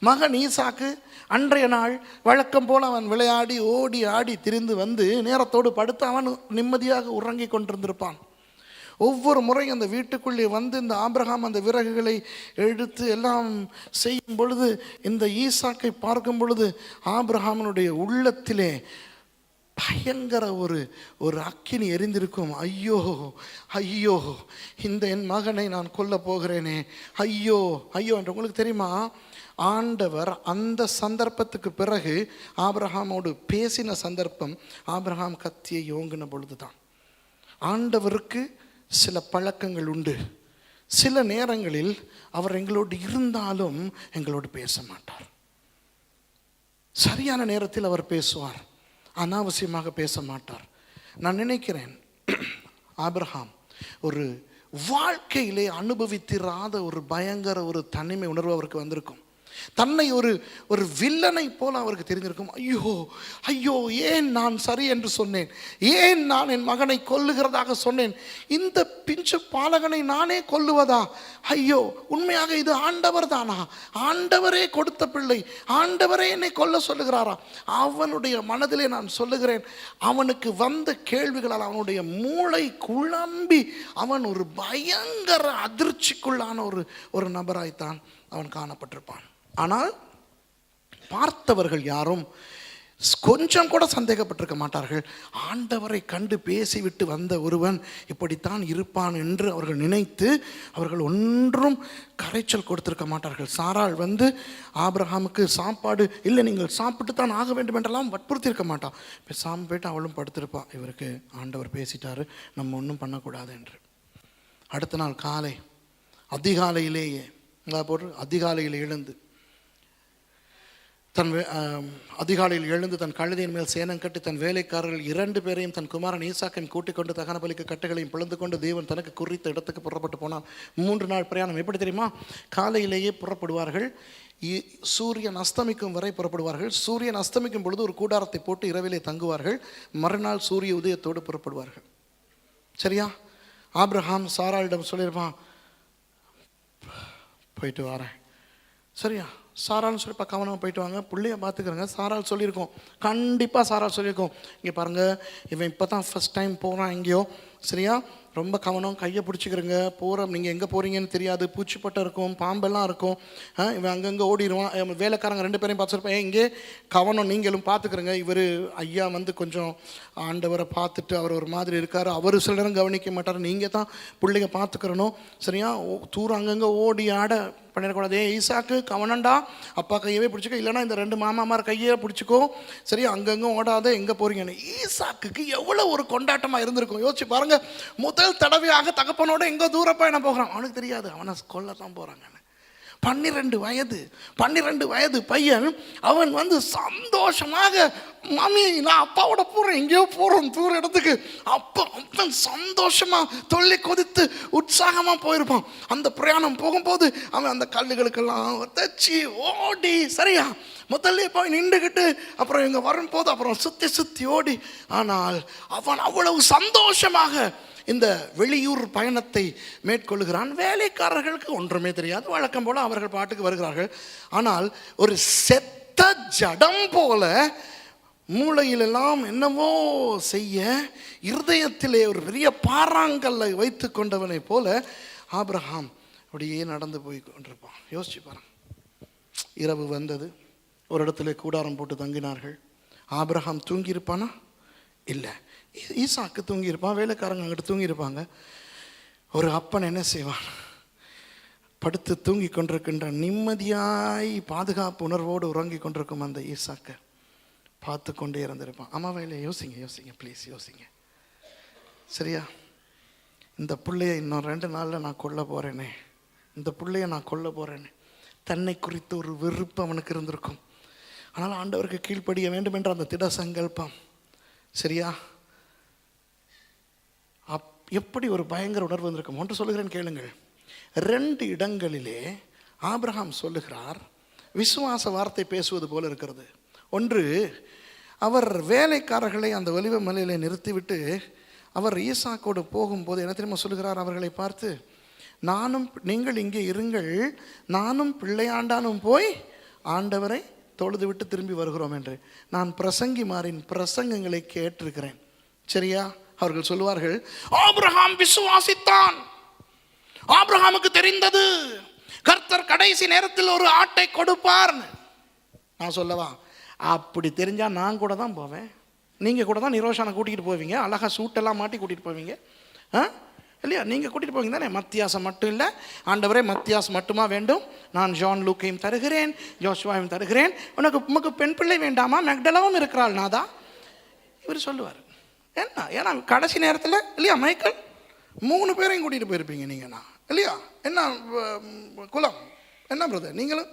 மகன் ஈசாக்கு அன்றைய நாள் வழக்கம் போல் அவன் விளையாடி ஓடி ஆடி திரிந்து வந்து நேரத்தோடு படுத்து அவன் நிம்மதியாக உறங்கி கொண்டிருந்திருப்பான். ஒவ்வொரு முறையும் அந்த வீட்டுக்குள்ளே வந்து இந்த ஆபிரகாம் அந்த விறகுகளை எடுத்து எல்லாம் செய்யும் பொழுது, இந்த ஈசாக்கை பார்க்கும் பொழுது ஆபிரகாமனுடைய உள்ளத்திலே பயங்கர ஒரு அக்கினி எரிந்திருக்கும். ஐயோ ஐயோ, இந்த என் மகனை நான் கொல்ல போகிறேனே, ஐயோ ஐயோ என்று. உங்களுக்கு தெரியுமா, ஆண்டவர் அந்த சந்தர்ப்பத்துக்கு பிறகு ஆபிரகாமோடு பேசின சந்தர்ப்பம் ஆபிரகாம் கத்தியை ஓங்கின பொழுதுதான். ஆண்டவருக்கு சில பழக்கங்கள் உண்டு. சில நேரங்களில் அவர் எங்களோடு இருந்தாலும் எங்களோடு பேச மாட்டார். சரியான நேரத்தில் அவர் பேசுவார், அனாவசியமாக பேச மாட்டார். நான் நினைக்கிறேன் ஆபிரகாம் ஒரு வாழ்க்கையிலே அனுபவித்திராத ஒரு பயங்கர ஒரு தனிமை உணர்வு அவருக்கு வந்திருக்கும். தன்னை ஒரு வில்லனை போல அவருக்கு தெரிந்திருக்கும். ஐயோ ஐயோ, ஏன் நான் சரி என்று சொன்னேன், ஏன் நான் என் மகனை கொல்லுகிறதாக சொன்னேன், இந்த பிஞ்சு பாலகனை நானே கொல்லுவதா, ஐயோ உண்மையாக இது ஆண்டவர் தானா, ஆண்டவரே கொடுத்த பிள்ளை, ஆண்டவரே என்னை கொல்ல சொல்லுகிறாரா. அவனுடைய மனதிலே நான் சொல்லுகிறேன், அவனுக்கு வந்த கேள்விகளால் அவனுடைய மூளை குழம்பி அவன் ஒரு பயங்கர அதிர்ச்சிக்குள்ளான ஒரு நபராய்த்தான் அவன் காணப்பட்டிருப்பான். ஆனால் பார்த்தவர்கள் யாரும் கொஞ்சம் கூட சந்தேகப்பட்டிருக்க மாட்டார்கள். ஆண்டவரை கண்டு பேசிவிட்டு வந்த ஒருவன் இப்படித்தான் இருப்பான் என்று அவர்கள் நினைத்து அவர்கள் ஒன்றும் கரைச்சல் கொடுத்திருக்க மாட்டார்கள். சாராள் வந்து ஆபிரகாமுக்கு சாப்பாடு இல்லை, நீங்கள் சாப்பிட்டு தான் ஆக வேண்டும் என்றெல்லாம் வற்புறுத்தி இருக்க மாட்டான். இப்போ சாமி போயிட்டு அவளும் படுத்திருப்பான், இவருக்கு ஆண்டவர் பேசிட்டாரு, நம்ம ஒன்றும் பண்ணக்கூடாது என்று. அடுத்த நாள் காலை அதிகாலையிலேயே அதிகாலையில் எழுந்து தன் கழுதையின் மேல் சேனம் கட்டி தன் வேலைக்காரர்கள் 2 பேரையும் தன் குமாரன் ஈசாக்கையும் கூட்டிக் கொண்டு தகன பலிக்கு கட்டைகளையும் பிளந்து கொண்டு தேவன் தனக்கு குறித்த இடத்துக்கு புறப்பட்டு போனான். 3 நாள் பிரயாணம். எப்படி தெரியுமா? காலையிலேயே புறப்படுவார்கள், சூரியன் அஸ்தமிக்கும் வரை புறப்படுவார்கள். சூரியன் அஸ்தமிக்கும் பொழுது ஒரு கூடாரத்தை போட்டு இரவிலே தங்குவார்கள். மறுநாள் சூரிய உதயத்தோடு புறப்படுவார்கள். சரியா? ஆபிரகாம் சாராளிடம் சொல்லியிருப்பான், போயிட்டு வரேன். சரியா? சாரால் சொல்லிப்பா, கவனமாக போயிட்டு வாங்க, பிள்ளைய பார்த்துக்கிறேங்க. சாரால் சொல்லியிருக்கோம், கண்டிப்பாக சாரால் சொல்லியிருக்கோம், இங்கே பாருங்கள் இவன் இப்போ தான் ஃபஸ்ட் டைம் போகிறான் எங்கேயோ, சரியா, ரொம்ப கவனம், கையை பிடிச்சிக்கிறங்க, போகிற நீங்கள் எங்கே போகிறீங்கன்னு தெரியாது, பூச்சிப்பட்டம் இருக்கும், பாம்பெல்லாம் இருக்கும், இவன் அங்கங்கே ஓடிடுவான். வேலைக்காரங்க 2 பேரையும் பார்த்துருப்பேன், இங்கே கவனம், நீங்களும் பார்த்துக்கிறங்க. இவர் ஐயா வந்து கொஞ்சம் ஆண்டவரை பார்த்துட்டு அவர் ஒரு மாதிரி இருக்கார், அவர் சில நேரம் கவனிக்க மாட்டார், நீங்கள் தான் பிள்ளைங்க பார்த்துக்கிறணும். சரியா? தூரம் அங்கங்கே ஓடி ஆட பண்ணிடக்கூடாது. ஈசாக்கு கவனண்டா, அப்பா கையவே பிடிச்சிக்கோ, இல்லைனா இந்த 2 மாமாமார் கையே பிடிச்சிக்கோ, சரி, அங்கங்கே ஓடாத, எங்கே போகிறீங்கன்னு. ஈசாக்குக்கு எவ்வளோ ஒரு கொண்டாட்டமாக இருந்திருக்கும் யோசிச்சு பாருங்க. முதல் தடவையாக தகப்பனோட எங்கே தூர பயணம் போகிறான், அவனுக்கு தெரியாது அவனை கொல்ல தான் போகிறாங்கன்னு. 12 வயது பையன் அவன் வந்து சந்தோஷமாக, மாமி நான் அப்பாவோட போகிறேன், எங்கேயோ போகிறோம் தூர இடத்துக்கு, அப்பன் சந்தோஷமாக தொல்லை கொதித்து உற்சாகமாக போயிருப்பான். அந்த பிரயாணம் போகும்போது அவன் அந்த கல்லுகளுக்கெல்லாம் தச்சு ஓடி, சரியா, முதல்ல போய் நின்றுக்கிட்டு அப்புறம் இங்கே வரும்போது அப்புறம் சுற்றி ஓடி, ஆனால் அவன் அவ்வளவு சந்தோஷமாக இந்த வெளியூர் பயணத்தை மேற்கொள்கிறான். வேலைக்காரர்களுக்கு ஒன்றுமே தெரியாது, வழக்கம் போல அவர்கள் பாட்டுக்கு வருகிறார்கள். ஆனால் ஒரு செத்த ஜடம் போல மூளையிலெல்லாம் என்னவோ செய்ய, இருதயத்திலே ஒரு பெரிய பாறாங்கல்லை வைத்து கொண்டவனை போல ஆபிரகாம் அப்படியே நடந்து போய் கொண்டிருப்பான். யோசிச்சு பாருங்க. இரவு வந்தது, ஒரு இடத்துல கூடாரம் போட்டு தங்கினார்கள். ஆபிரகாம் தூங்கியிருப்பானா? இல்லை. ஈசாக்கு தூங்கியிருப்பான், வேலைக்காரங்க அங்கிட்டு தூங்கியிருப்பாங்க. ஒரு அப்பன் என்ன செய்வான்? படுத்து தூங்கி கொண்டிருக்கின்ற நிம்மதியாய் பாதுகாப்பு உணர்வோடு உறங்கி கொண்டிருக்கும் அந்த ஈசாக்கை பார்த்து கொண்டே இருந்திருப்பான். அம்மாவையில் யோசிங்க ப்ளீஸ் யோசிங்க. சரியா? இந்த பிள்ளைய இன்னும் 2 நாளில் நான் கொல்ல போகிறேனே, இந்த பிள்ளைய நான் கொல்ல போகிறேனே. தன்னை குறித்து ஒரு வெறுப்பு அவனுக்கு இருந்திருக்கும். ஆனால் ஆண்டவருக்கு கீழ்ப்படிய வேண்டும் என்ற அந்த திட சங்கல்பம். சரியா? எப்படி ஒரு பயங்கர உணர்வு வந்திருக்கும். ஒன்று சொல்லுகிறேன் கேளுங்கள். 2 இடங்களிலே ஆபிரகாம் சொல்லுகிறார், விசுவாச வார்த்தை பேசுவது போல இருக்கிறது. ஒன்று, அவர் வேலைக்காரர்களை அந்த ஒலிவ மலையிலே நிறுத்திவிட்டு அவர் ஈசாக்கோடு போகும்போது என்ன தெரியுமா சொல்லுகிறார்? அவர்களை பார்த்து, நீங்கள் இங்கே இருங்கள், நானும் பிள்ளையாண்டானும் போய் ஆண்டவரை தொழுது விட்டு திரும்பி வருகிறோம் என்று. நான் பிரசங்கிமாரின் பிரசங்கங்களை கேட்டிருக்கிறேன். சரியா? அவர்கள் சொல்லுவார்கள், ஆபிரகாம் விசுவாசித்தான், ஆபிரகாமுக்கு தெரிந்தது கர்த்தர் கடைசி நேரத்தில் ஒரு ஆட்டை கொடுப்பார். நான் சொல்லவா, அப்படி தெரிஞ்சா நான் கூட தான் போவேன், நீங்கள் கூட தான் நிரோஷானை கூட்டிகிட்டு போவீங்க, அழகா சூட்டெல்லாம் மாட்டி கூட்டிகிட்டு போவீங்க இல்லையா? நீங்கள் கூட்டிகிட்டு போவீங்க தானே. மத்தியாசம் மட்டும் இல்லை, ஆண்டவரே மத்தியாஸ் மட்டுமா வேண்டும், நான் ஜான் லூக்கையும் தருகிறேன், ஜோஷுவாவையும் தருகிறேன், உமக்கு பெண் பிள்ளை வேண்டாமா, மெக்டலாவும் இருக்கிறாள் நாதா. இவர் சொல்லுவார். ஏன்னா கடைசி நேரத்தில் இல்லையா மைக்கேல் 3 பேரையும் கூட்டிகிட்டு போயிருப்பீங்க நீங்கண்ணா இல்லையா? என்ன குலம் என்ன பிரதர், நீங்களும்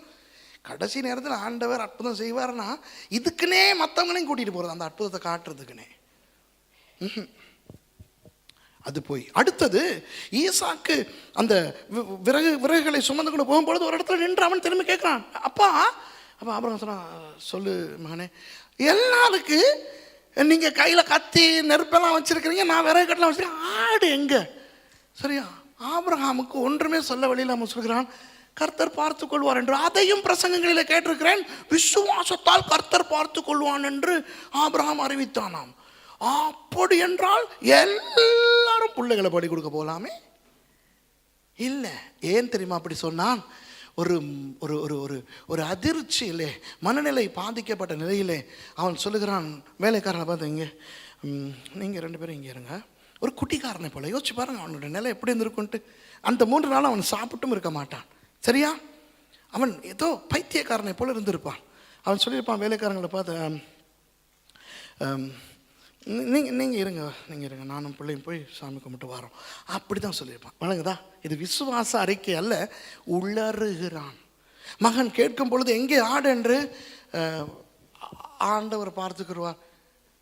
கடைசி நேரத்தில் ஆண்டவர் அற்புதம் செய்வார்னா இதுக்குன்னே மற்றவங்களையும் கூட்டிகிட்டு போகிறது, அந்த அற்புதத்தை காட்டுறதுக்குன்னே. அது போய் அடுத்தது ஈசாக்கு அந்த விறகுகளை சுமந்து கொண்டு போகும்பொழுது ஒரு இடத்துல நின்று அவன் திரும்பி கேட்குறான், அப்பா ஆபிரகாம் சொன்னா, சொல்லு மகனே, எல்லாருக்கு நீங்கள் கையில் கத்தி நெருப்பெல்லாம் வச்சுருக்கிறீங்க, நான் விறகு கட்டெல்லாம் வச்சுருக்கேன், ஆடு எங்கே? சரியா? ஆபிரகாமுக்கு ஒன்றுமே சொல்ல வழியில் அவன் சொல்கிறான், கர்த்தர் பார்த்து கொள்வார் என்று. அதையும் பிரசங்கங்களில் கேட்டிருக்கிறேன். விசுவாசத்தால் கர்த்தர் பார்த்து கொள்வான் என்று ஆபிரகாம் அறிவித்தானாம். அப்படி என்றால் எல்லாரும் பிள்ளைகளை படி கொடுக்க போகலாமே? இல்லை. ஏன் தெரியுமா அப்படி சொன்னான்? ஒரு ஒரு ஒரு ஒரு ஒரு அதிர்ச்சியிலே, மனநிலை பாதிக்கப்பட்ட நிலையிலே அவன் சொல்லுகிறான் வேலைக்காரனை பார்த்து, இங்கே நீங்கள் 2 பேரும் இங்கே இருங்க. ஒரு குட்டிக்காரனை போல யோசிச்சு பாருங்க அவனுடைய நிலை எப்படி இருந்திருக்குன்ட்டு. அந்த 3 நாள் அவன் சாப்பிட்டும் இருக்க மாட்டான். சரியா? அவன் ஏதோ பைத்தியக்காரனை போல இருந்திருப்பான். அவன் சொல்லியிருப்பான் வேலைக்காரங்களை பார்த்து, நீங்கள் இருங்க, நானும் பிள்ளையும் போய் சாமி கும்பிட்டு வரோம், அப்படி தான் சொல்லியிருப்பான். வணங்குதா? இது விசுவாச அறிக்கை அல்ல, உளறுகிறான். மகன் கேட்கும் பொழுது எங்கே ஆடு என்று ஆண்டவர் பார்த்துக்கிடுவார்.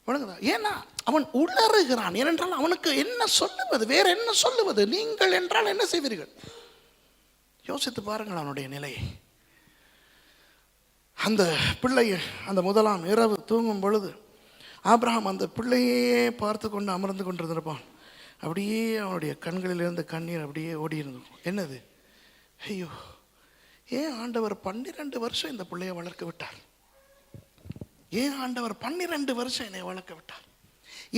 வணங்குதா? ஏன்னா அவன் உளறுகிறான். ஏனென்றால் அவனுக்கு என்ன சொல்லுவது, வேற என்ன சொல்லுவது? நீங்கள் என்றால் என்ன செய்வீர்கள்? யோசித்து பாருங்கள் அவனுடைய நிலையை. அந்த பிள்ளை அந்த முதலாம் இரவு தூங்கும் பொழுது ஆபிரகாம் அந்த பிள்ளையே பார்த்து கொண்டு அமர்ந்து கொண்டிருந்திருப்பான். அப்படியே அவனுடைய கண்களிலிருந்து கண்ணீர் அப்படியே ஓடி இருந்திருக்கும். என்னது? ஐயோ, ஏன் ஆண்டவர் 12 வருஷம் இந்த பிள்ளையை வளர்க்க விட்டார்? ஏன் ஆண்டவர் 12 வருஷம் என்னை வளர்க்க விட்டார்?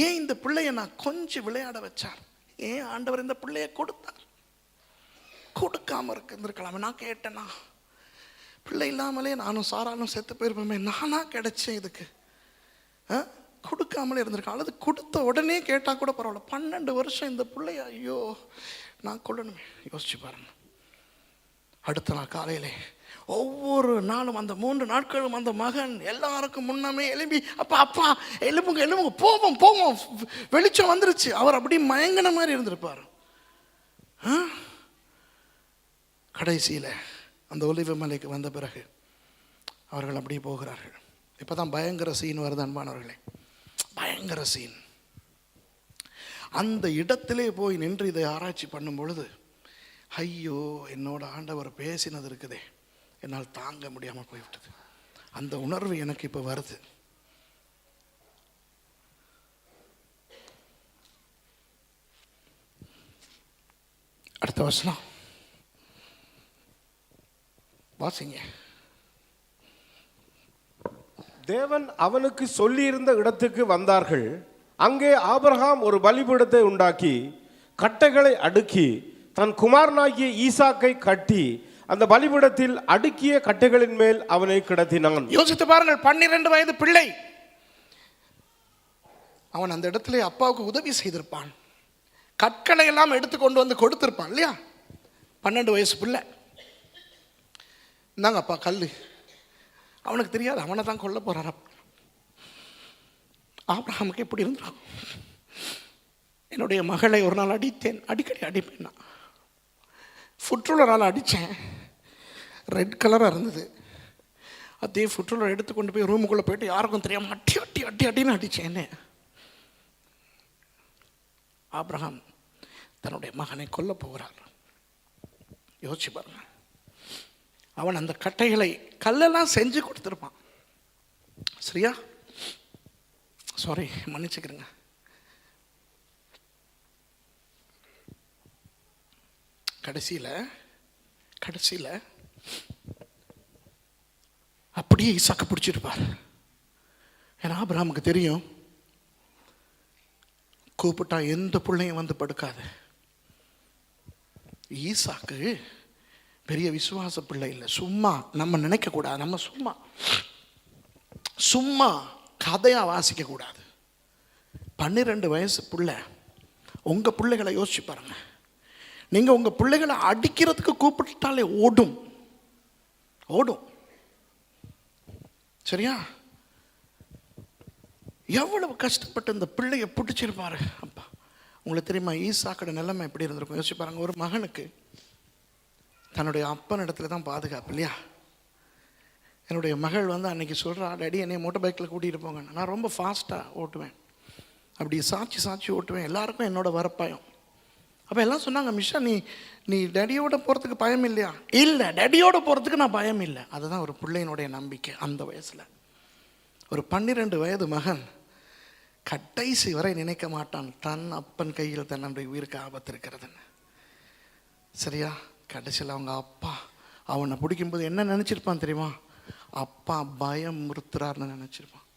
ஏன் இந்த பிள்ளையை நான் கொஞ்சம் விளையாட வச்சார்? ஏன் ஆண்டவர் இந்த பிள்ளையை கொடுத்தார்? கொடுக்காம இருந்திருக்கலாமே. நான் கேட்டேனா, பிள்ளை இல்லாமலே நானும் சாராலும் செத்து போயிருப்போமே, நானா கிடைச்சேன் இதுக்கு? கொடுக்காமலே இருந்திருக்கேன். அல்லது கொடுத்த உடனே கேட்டால் கூட பரவாயில்ல. 12 வருஷம் இந்த பிள்ளைய ஐயோ நான் கொள்ளணுமே. யோசிச்சு பாருங்க. அடுத்த நாள் காலையிலே ஒவ்வொரு நாளும் அந்த 3 நாட்களும் அந்த மகன் எல்லாருக்கும் முன்னமே எழும்பி, அப்பா எழுப்புங்க போவோம் வெளிச்சம் வந்துருச்சு. அவர் அப்படி மயங்கின மாதிரி இருந்திருப்பார். கடைசியில் அந்த ஒலிவ மலைக்கு வந்த பிறகு அவர்கள் அப்படியே போகிறார்கள். இப்போ தான் பயங்கர சீன் வருது அன்பானவர்களே, பயங்கர சீன். அந்த இடத்திலே போய் நின்று இதை ஆராய்ச்சி பண்ணும் பொழுது, ஐயோ என்னோட ஆண்டவர் பேசினது இருக்குதே, என்னால் தாங்க முடியாமல் போய்விட்டது. அந்த உணர்வு எனக்கு இப்போ வருது. அடுத்த வசனம் வாசிங்க.
தேவன் அவனுக்கு சொல்லியிருந்த இடத்துக்கு வந்தார்கள். அங்கே ஆபிரகாம் ஒரு பலிபீடத்தை உண்டாக்கி கட்டைகளை அடுக்கி தன் குமாரனாகிய ஈசாக்கை கட்டி அந்த பலிபீடத்தில் அடுக்கிய கட்டைகளின் மேல் அவனை கிடத்தினான்.
யோசித்து பாருங்கள், 12 வயது பிள்ளை. அவன் அந்த இடத்துல அப்பாவுக்கு உதவி செய்திருப்பான். கற்களை எல்லாம் எடுத்து கொண்டு வந்து கொடுத்திருப்பான் இல்லையா? 12 வயசு பிள்ளை. இந்தாங்க அப்பா கல்லு. அவனுக்கு தெரியாது அவனை தான் கொல்ல போறான். ஆபிரகாமுக்கு எப்படி இருந்தான்? என்னுடைய மகளை ஒரு நாள் அடித்தேன், அடிக்கடி அடிப்பேன். நான் ஃபுட்ரோலரால் அடித்தேன், ரெட் கலராக இருந்தது. அதே ஃபுட்ரோலர் எடுத்து கொண்டு போய் ரூமுக்குள்ளே போயிட்டு யாருக்கும் தெரியாமல் அடின்னு அடித்தேன். ஆபிரகாம் தன்னுடைய மகனை கொல்ல போகிறார். யோசிச்சு பாருங்க. அவன் அந்த கட்டைகளை கல்லெல்லாம் செஞ்சு கொடுத்துருப்பான். சரியா? சாரி, மன்னிச்சுக்கிறேங்க. கடைசியில் அப்படியே ஈசாக்கை பிடிச்சிருப்பார். ஏன்னா ஆபிரகாமுக்கு தெரியும், கூப்பிட்டா எந்த பிள்ளையும் வந்து படுக்காது. ஈசாக்கு பெரிய விசுவாச பிள்ளை இல்லை. சும்மா நம்ம நினைக்க கூடாது, நம்ம சும்மா கதையா வாசிக்க கூடாது. 12 வயசு பிள்ளை. உங்க பிள்ளைகளை யோசிச்சு பாருங்க. நீங்க உங்க பிள்ளைகளை அடிக்கிறதுக்கு கூப்பிட்டாலே ஓடும். சரியா? எவ்வளவு கஷ்டப்பட்டு இந்த பிள்ளைய பிடிச்சிருப்பாரு அப்பா. உங்களுக்கு தெரியுமா ஈசாக்கோட நிலைமை எப்படி இருந்திருக்கும்? யோசிச்சு பாருங்க. ஒரு மகனுக்கு தன்னுடைய அப்பன் இடத்துல தான் பாதுகாப்பு இல்லையா? என்னுடைய மகள் வந்து அன்னைக்கு சொல்கிறா, டாடி என்னை மோட்டர் பைக்கில் கூட்டிகிட்டு போங்க. நான் ரொம்ப ஃபாஸ்ட்டாக ஓட்டுவேன், அப்படி சாட்சி ஓட்டுவேன், எல்லாருக்கும் என்னோட வரப்பாயம். அப்போ எல்லாம் சொன்னாங்க, மிஷா நீ டேடியோட போகிறதுக்கு பயம் இல்லையா? இல்லை, டேடியோட போகிறதுக்கு நான் பயம் இல்லை. அதுதான் ஒரு பிள்ளையினுடைய நம்பிக்கை. அந்த வயசில் ஒரு 12 வயது மகன் கடைசி வரை நினைக்க மாட்டான் தன் அப்பன் கையில் தன்னுடைய உயிருக்கு ஆபத்து இருக்கிறதுன்னு. சரியா? கடைசியில் அவங்க அப்பா அவனை பிடிக்கும்போது என்ன நினச்சிருப்பான் தெரியுமா? அப்பா பயம் முறுத்துறாருன்னு நினச்சிருப்பான்.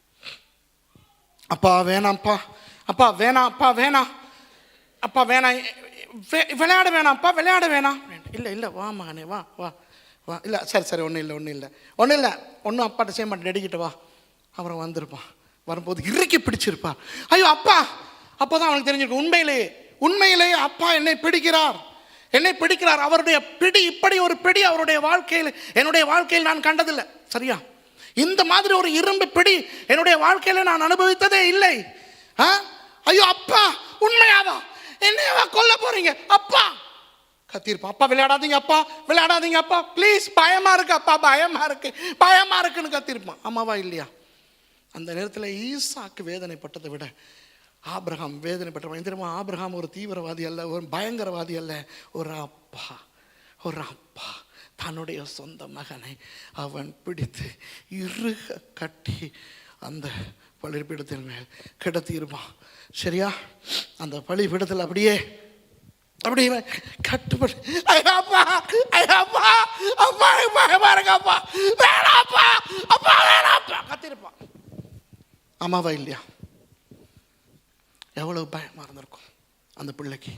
அப்பா வேணாம்ப்பா, அப்பா வேணாம், அப்பா வேணாம், அப்பா வேணாம், விளையாட வேணாம்ப்பா, விளையாட வேணாம். இல்லை வா மகனே, வா வா வா. இல்லை சரி ஒன்றும் இல்லை ஒன்றும் அப்பாட்ட செய்ய மாட்டேன், டெடிக்கிட்ட வா. அப்புறம் வந்திருப்பான். வரும்போது இறுக்கி பிடிச்சிருப்பார். ஐயோ அப்பா. அப்போ தான் அவனுக்கு தெரிஞ்சிருக்கும், உண்மையிலேயே அப்பா என்னை பிடிக்கிறார். அவருடைய பிடி இப்படி ஒரு பிடி அவருடைய வாழ்க்கையில், என்னுடைய வாழ்க்கையில் நான் கண்டதில்லை. சரியா? இந்த மாதிரி ஒரு இரும்பு பிடி என்னுடைய வாழ்க்கையில் நான் அனுபவித்ததே இல்லை. ஐயோ அப்பா, உண்மையாவா? என்னையவா கொல்ல போறீங்க அப்பா? கத்திருப்பான். அப்பா விளையாடாதீங்க அப்பா ப்ளீஸ், பயமா இருக்கு அப்பா, பயமா இருக்குன்னு கத்திருப்பான். ஆமாவா இல்லையா? அந்த நேரத்தில் ஈசாக்கு வேதனைப்பட்டதை விட ஆபிரகாம் வேதனைப்பட்டவன் தெரியுமா? ஆபிரகாம் ஒரு தீவிரவாதி அல்ல, ஒரு பயங்கரவாதி அல்ல. ஒரு அப்பா தன்னுடைய சொந்த மகனை அவன் பிடித்து இறுக கட்டி அந்த பலிபீடத்தின் மேல் கிடத்தி இருப்பான். சரியா? அந்த பலிபீடத்தில் அப்படியே கட்டுப்பட்டு கத்திருப்பான். அம்மாவா இல்லையா? எவ்வளவு பயமா இருந்திருக்கும் அந்த பிள்ளைக்கு.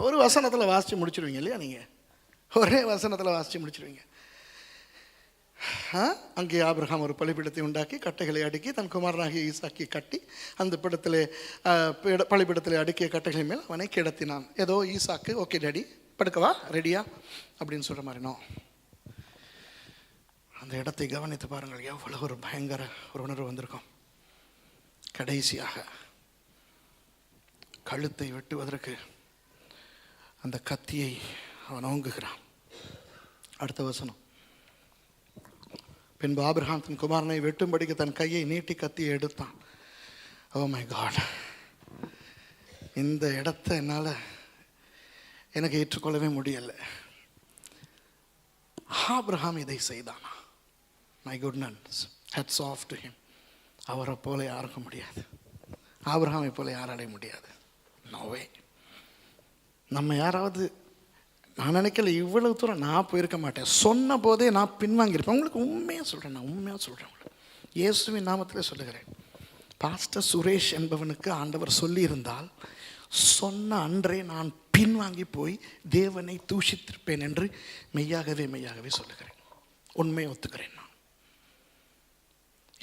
ஒரு வசனத்தில் வாசிச்சு முடிச்சிருவீங்க இல்லையா? நீங்க ஒரே வசனத்தில் வாசிச்சு முடிச்சிருவீங்க. அங்கே ஆபிரகாம் ஒரு பலிபீடத்தை உண்டாக்கி கட்டைகளை அடுக்கி தன் குமாரனாகிய ஈசாக்கை கட்டி அந்த பலிபீடத்தில் அடுக்கிய கட்டைகளை மேல் அவனை கிடத்தினான். ஏதோ ஈசாக்கு ஓகே டாடி படுக்கவா, ரெடியா அப்படின்னு சொல்ற மாதிரி. நோ, அந்த இடத்தை கவனித்து பாருங்கள், எவ்வளவு ஒரு பயங்கர ஒரு உணர்வு வந்திருக்கும். கடைசியாக கழுத்தை வெட்டுவதற்கு அந்த கத்தியை அவன் ஓங்குகிறான். அடுத்த வசனம், பின்பு ஆபிரகாம் தன் குமாரனை வெட்டும்படிக்கு தன் கையை நீட்டி கத்தியை எடுத்தான். ஓ மை காட், இந்த இடத்தை என்னால் எனக்கு ஏற்றுக்கொள்ளவே முடியலை. ஆபிரகாம் இதை செய்தானா? My goodness, hats off to him. அவரை போல யாருக்கும் முடியாது, ஆபிரகாமை போல யாராலே முடியாது. நோவே. நம்ம யாராவது, நான் நினைக்கல இவ்வளவு தூரம் நான் போயிருக்க மாட்டேன். சொன்ன போதே நான் பின்வாங்கியிருப்பேன். உங்களுக்கு உண்மையாக சொல்கிறேன், நான் உண்மையாக சொல்கிறேன். இயேசுவின் நாமத்தில் சொல்லுகிறேன். பாஸ்டர் சுரேஷ் என்பவனுக்கு ஆண்டவர் சொல்லியிருந்தால் சொன்ன அன்றே நான் பின்வாங்கி போய் தேவனை தூஷித்திருப்பேன் என்று மெய்யாகவே சொல்லுகிறேன். உண்மையை ஒத்துக்கிறேன். நான்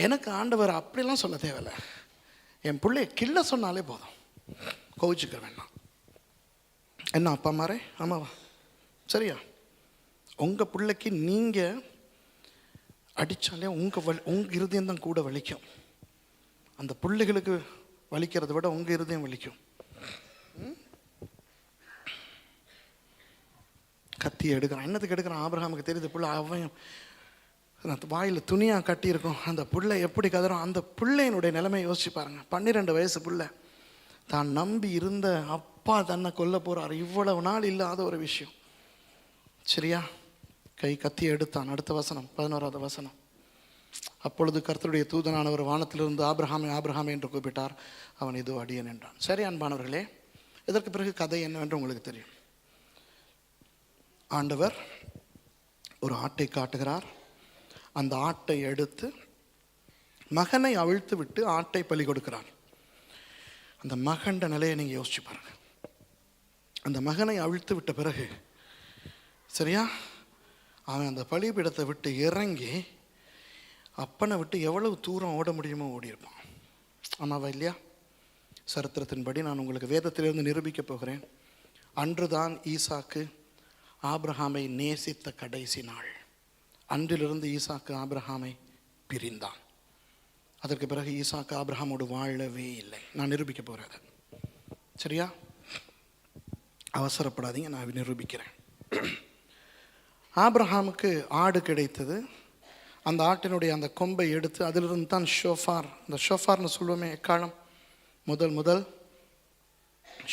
எனக்கு ஆண்டவர் அப்படிலாம் சொல்ல தேவையில்லை. என் பிள்ளைய கிள்ள சொன்னாலே போதும், கோவிச்சுக்க வேண்டாம். என்ன அப்பா மாரே, ஆமாவா? சரியா? உங்கள் பிள்ளைக்கு நீங்கள் அடித்தாலே உங்கள் இருதயம் தான் கூட வலிக்கும். அந்த பிள்ளைகளுக்கு வலிக்கிறத விட உங்கள் இருதயம் வலிக்கும். கத்தி எடுக்கிறான். என்னத்துக்கு எடுக்கிறான்? ஆபிரகாமுக்கு தெரியுது பிள்ளை அவன் வாயில் துணியாக கட்டியிருக்கும். அந்த பிள்ளை எப்படி கதறும்? அந்த பிள்ளையினுடைய நிலைமை யோசிச்சு பாருங்க. 12 வயசு பிள்ளை, தான் நம்பி இருந்த அப்பா தன்னை கொல்ல போகிறார். இவ்வளவு நாள் இல்லாத ஒரு விஷயம். சரியா? கை கத்தியை எடுத்தான். அடுத்த வசனம், 11வது வசனம். அப்பொழுது கர்த்தருடைய தூதனானவர் வானத்திலிருந்து ஆபிரகாமே ஆபிரகாமே என்று கூப்பிட்டார். அவன் இதோ அடியேன் என்றான். சரி அன்பானவர்களே, இதற்கு பிறகு கதை என்னவென்று உங்களுக்கு தெரியும். ஆண்டவர் ஒரு ஆட்டை காட்டுகிறார். அந்த ஆட்டை எடுத்து மகனை அவிழ்த்து விட்டு ஆட்டை பலி கொடுக்கிறார். அந்த மகண்ட நிலையை நீங்கள் யோசிச்சு பாருங்க. அந்த மகனை அவிழ்த்து விட்ட பிறகு சரியா, அவன் அந்த பலிபீடத்தை விட்டு இறங்கி அப்பனை விட்டு எவ்வளவு தூரம் ஓட முடியுமோ ஓடி இருப்பான். ஆமாவா இல்லையா? சரித்திரத்தின்படி நான் உங்களுக்கு வேதத்திலிருந்து நிரூபிக்க போகிறேன். அன்றுதான் ஈசாக்கு ஆபிரகாமை நேசித்த கடைசி நாள். அன்றிலிருந்து ஈசாக்கு ஆபிரகாமை பிரிந்தான். அதற்கு பிறகு ஈசாக்கு ஆபிரகாமோடு வாழவே இல்லை. நான் நிரூபிக்க போகிறேன். சரியா? அவசரப்படாதீங்க, நான் நிரூபிக்கிறேன். ஆபிரகாமுக்கு ஆடு கிடைத்தது. அந்த ஆட்டினுடைய அந்த கொம்பை எடுத்து அதிலிருந்து தான் ஷோஃபார், இந்த ஷோஃபார்னு சொல்லுவோமே எக்காலம், முதல்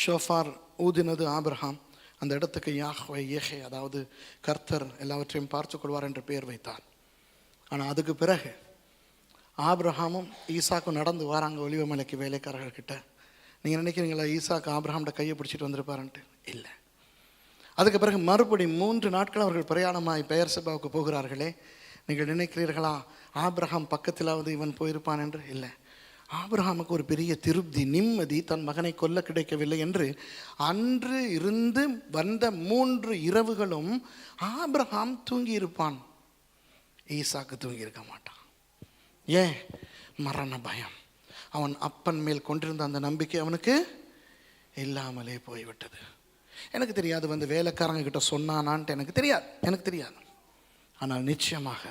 ஷோஃபார் ஊதினது ஆபிரகாம். அந்த இடத்துக்கு யாஹ்வே ஏஹே, அதாவது கர்த்தர் எல்லாவற்றையும் பார்த்து கொள்வார் என்று பெயர் வைத்தார். ஆனால் அதுக்கு பிறகு ஆபிரகாமும் ஈசாக்கும் நடந்து வராங்க ஒலிவமலைக்கு வேலைக்காரர்கிட்ட. நீங்கள் நினைக்கிறீங்களா ஈசாக்கு ஆபிரகாம்கிட்ட கையை பிடிச்சிட்டு வந்திருப்பாருன்ட்டு? இல்லை. அதுக்கு பிறகு மறுபடி 3 நாட்கள் அவர்கள் பிரயாணமாய் பெயர்செபாவுக்கு போகிறார்களே. நீங்கள் நினைக்கிறீர்களா ஆபிரகாம் பக்கத்திலாவது இவன் போயிருப்பான் என்று? இல்லை. ஆபிரகாமுக்கு ஒரு பெரிய திருப்தி, நிம்மதி, தன் மகனை கொல்ல கிடைக்கவில்லை என்று. அன்று இருந்து வந்த 3 இரவுகளும் ஆபிரகாம் தூங்கி இருப்பான். ஈசாக்கு தூங்கி இருக்க மாட்டான். ஏன்? மரண பயம். அவன் அப்பன் மேல் கொண்டிருந்த அந்த நம்பிக்கை அவனுக்கு இல்லாமலே போய்விட்டது. எனக்கு தெரியாது வந்து வேலைக்காரங்க கிட்ட சொன்னானான்ட்டு எனக்கு தெரியாது. ஆனால் நிச்சயமாக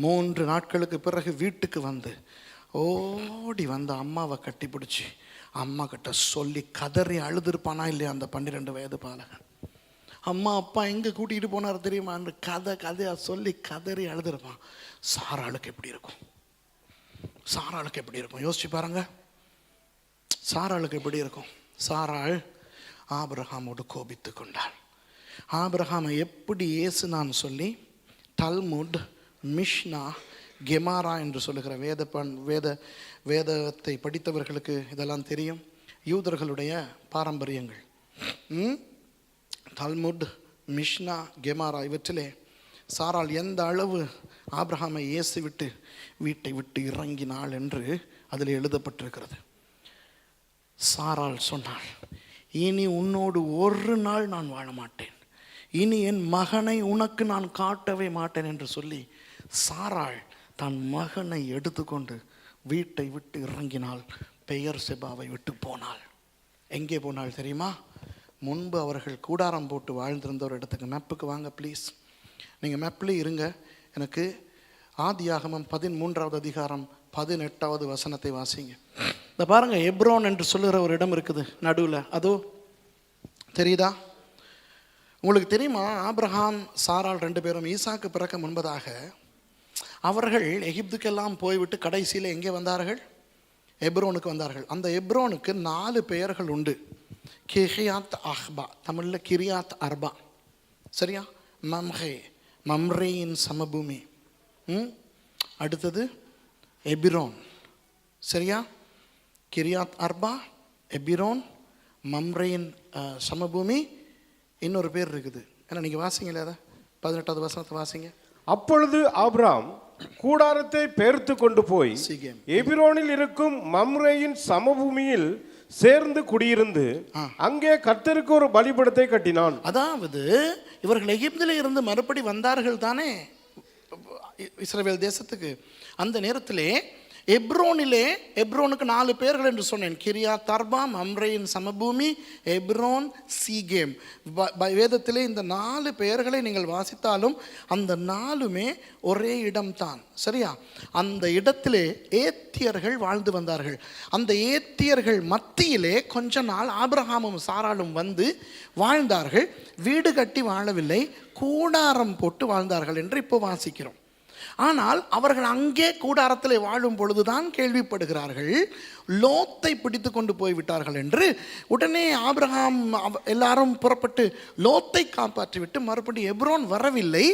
3 நாட்களுக்கு பிறகு வீட்டுக்கு வந்து ஓடி வந்து அம்மாவை கட்டி பிடிச்சி அம்மா கிட்ட சொல்லி கதறி அழுதுருப்பானா இல்லையா அந்த 12 வயது பாலகன்? அம்மா அப்பா எங்கே கூட்டிகிட்டு போனார் தெரியுமா என்று கதையாக சொல்லி கதறி அழுதுருப்பான். சாராளுக்கு எப்படி இருக்கும்? யோசிச்சு பாருங்க. சாராளுக்கு எப்படி இருக்கும்? சாராள் ஆபிரகாமோடு கோபித்து கொண்டாள். ஆபிரகாமை எப்படி ஏசுனான்னு சொல்லி தல்முட், மிஷ்னா, கெமாரா என்று சொல்லுகிற வேதத்தை படித்தவர்களுக்கு இதெல்லாம் தெரியும். யூதர்களுடைய பாரம்பரியங்கள். தல்முட், மிஷ்னா, கெமாரா இவற்றிலே சாராள் எந்த அளவு ஆபிரகாமை இயேசு விட்டு வீட்டை விட்டு இறங்கினாள் என்று அதில் எழுதப்பட்டிருக்கிறது. சாராள் சொன்னாள், இனி உன்னோடு ஒரு நாள் நான் வாழ மாட்டேன், இனி என் மகனை உனக்கு நான் காட்டவே மாட்டேன் என்று சொல்லி சாராள் தன் மகனை எடுத்துக்கொண்டு வீட்டை விட்டு இறங்கினாள். பெயர்செபாவை விட்டு போனாள். எங்கே போனாள் தெரியுமா? முன்பு அவர்கள் கூடாரம் போட்டு வாழ்ந்திருந்த ஒரு இடத்துக்கு. மேப்புக்கு வாங்க ப்ளீஸ். நீங்கள் மேப்லேயே இருங்க. எனக்கு ஆதியாகமம் 13வது அதிகாரம் 18வது வசனத்தை வாசிங்க. இந்த பாருங்க, எப்ரோன் என்று சொல்லுகிற ஒரு இடம் இருக்குது நடுவில். அதோ தெரியுதா உங்களுக்கு? தெரியுமா ஆபிரகாம் சாராள் 2 பேரும் ஈசாக்கு பிறக்க முன்பதாக அவர்கள் எகிப்துக்கெல்லாம் போய்விட்டு கடைசியில் எங்கே வந்தார்கள்? எப்ரோனுக்கு வந்தார்கள். அந்த எப்ரோனுக்கு 4 பெயர்கள் உண்டு. கிரியாத் அர்பா, தமிழில் கிரியாத் அர்பா, சரியா? மம்ரேயின் சமபூமி. அடுத்தது எபிரோன், சரியா? கிரியாத் அர்பா, எபிரோன், மம்ரேயின் சமபூமி. இன்னொரு பேர் இருக்குது. ஏன்னா நீங்கள் வாசிங்களே, அதை 18வது வசனத்தை வாசிங்க.
அப்பொழுது ஆபிராம் கூடாரத்தை பெயர்த்து கொண்டு போய் எபிரோனில் இருக்கும் மம்ரேயின் சமபூமியில் சேர்ந்து குடியிருந்து அங்கே கர்த்தருக்கு ஒரு பலிபீடத்தை கட்டினான்.
அதாவது இவர்கள் எகிப்தில் இருந்து மறுபடி வந்தார்கள் தானே இஸ்ரவேல் தேசத்துக்கு. அந்த நேரத்திலே எப்ரோனுக்கு 4 பேர்கள் என்று சொன்னேன். கிரியாத் அர்பா, மம்ரேயின் சமபூமி, எப்ரோன், சீகேம். வேதத்திலே இந்த 4 பெயர்களை நீங்கள் வாசித்தாலும் அந்த 4மே ஒரே இடம்தான், சரியா? அந்த இடத்திலே ஏத்தியர்கள் வாழ்ந்து வந்தார்கள். அந்த ஏத்தியர்கள் மத்தியிலே கொஞ்ச நாள் ஆபிரகாமும் சாராளும் வந்து வாழ்ந்தார்கள். வீடு கட்டி வாழவில்லை, கூடாரம் போட்டு வாழ்ந்தார்கள் என்று இப்போ வாசிக்கிறோம். ஆனால் அவர்கள் அங்கே கூடாரத்திலே வாழும் பொழுதுதான் கேள்விப்படுகிறார்கள் லோத்தை பிடித்து கொண்டு போய்விட்டார்கள் என்று. உடனே ஆபிரகாம் எல்லாரும் புறப்பட்டு லோத்தை காப்பாற்றிவிட்டு மறுபடியும் எப்ரோன் வரவில்லை.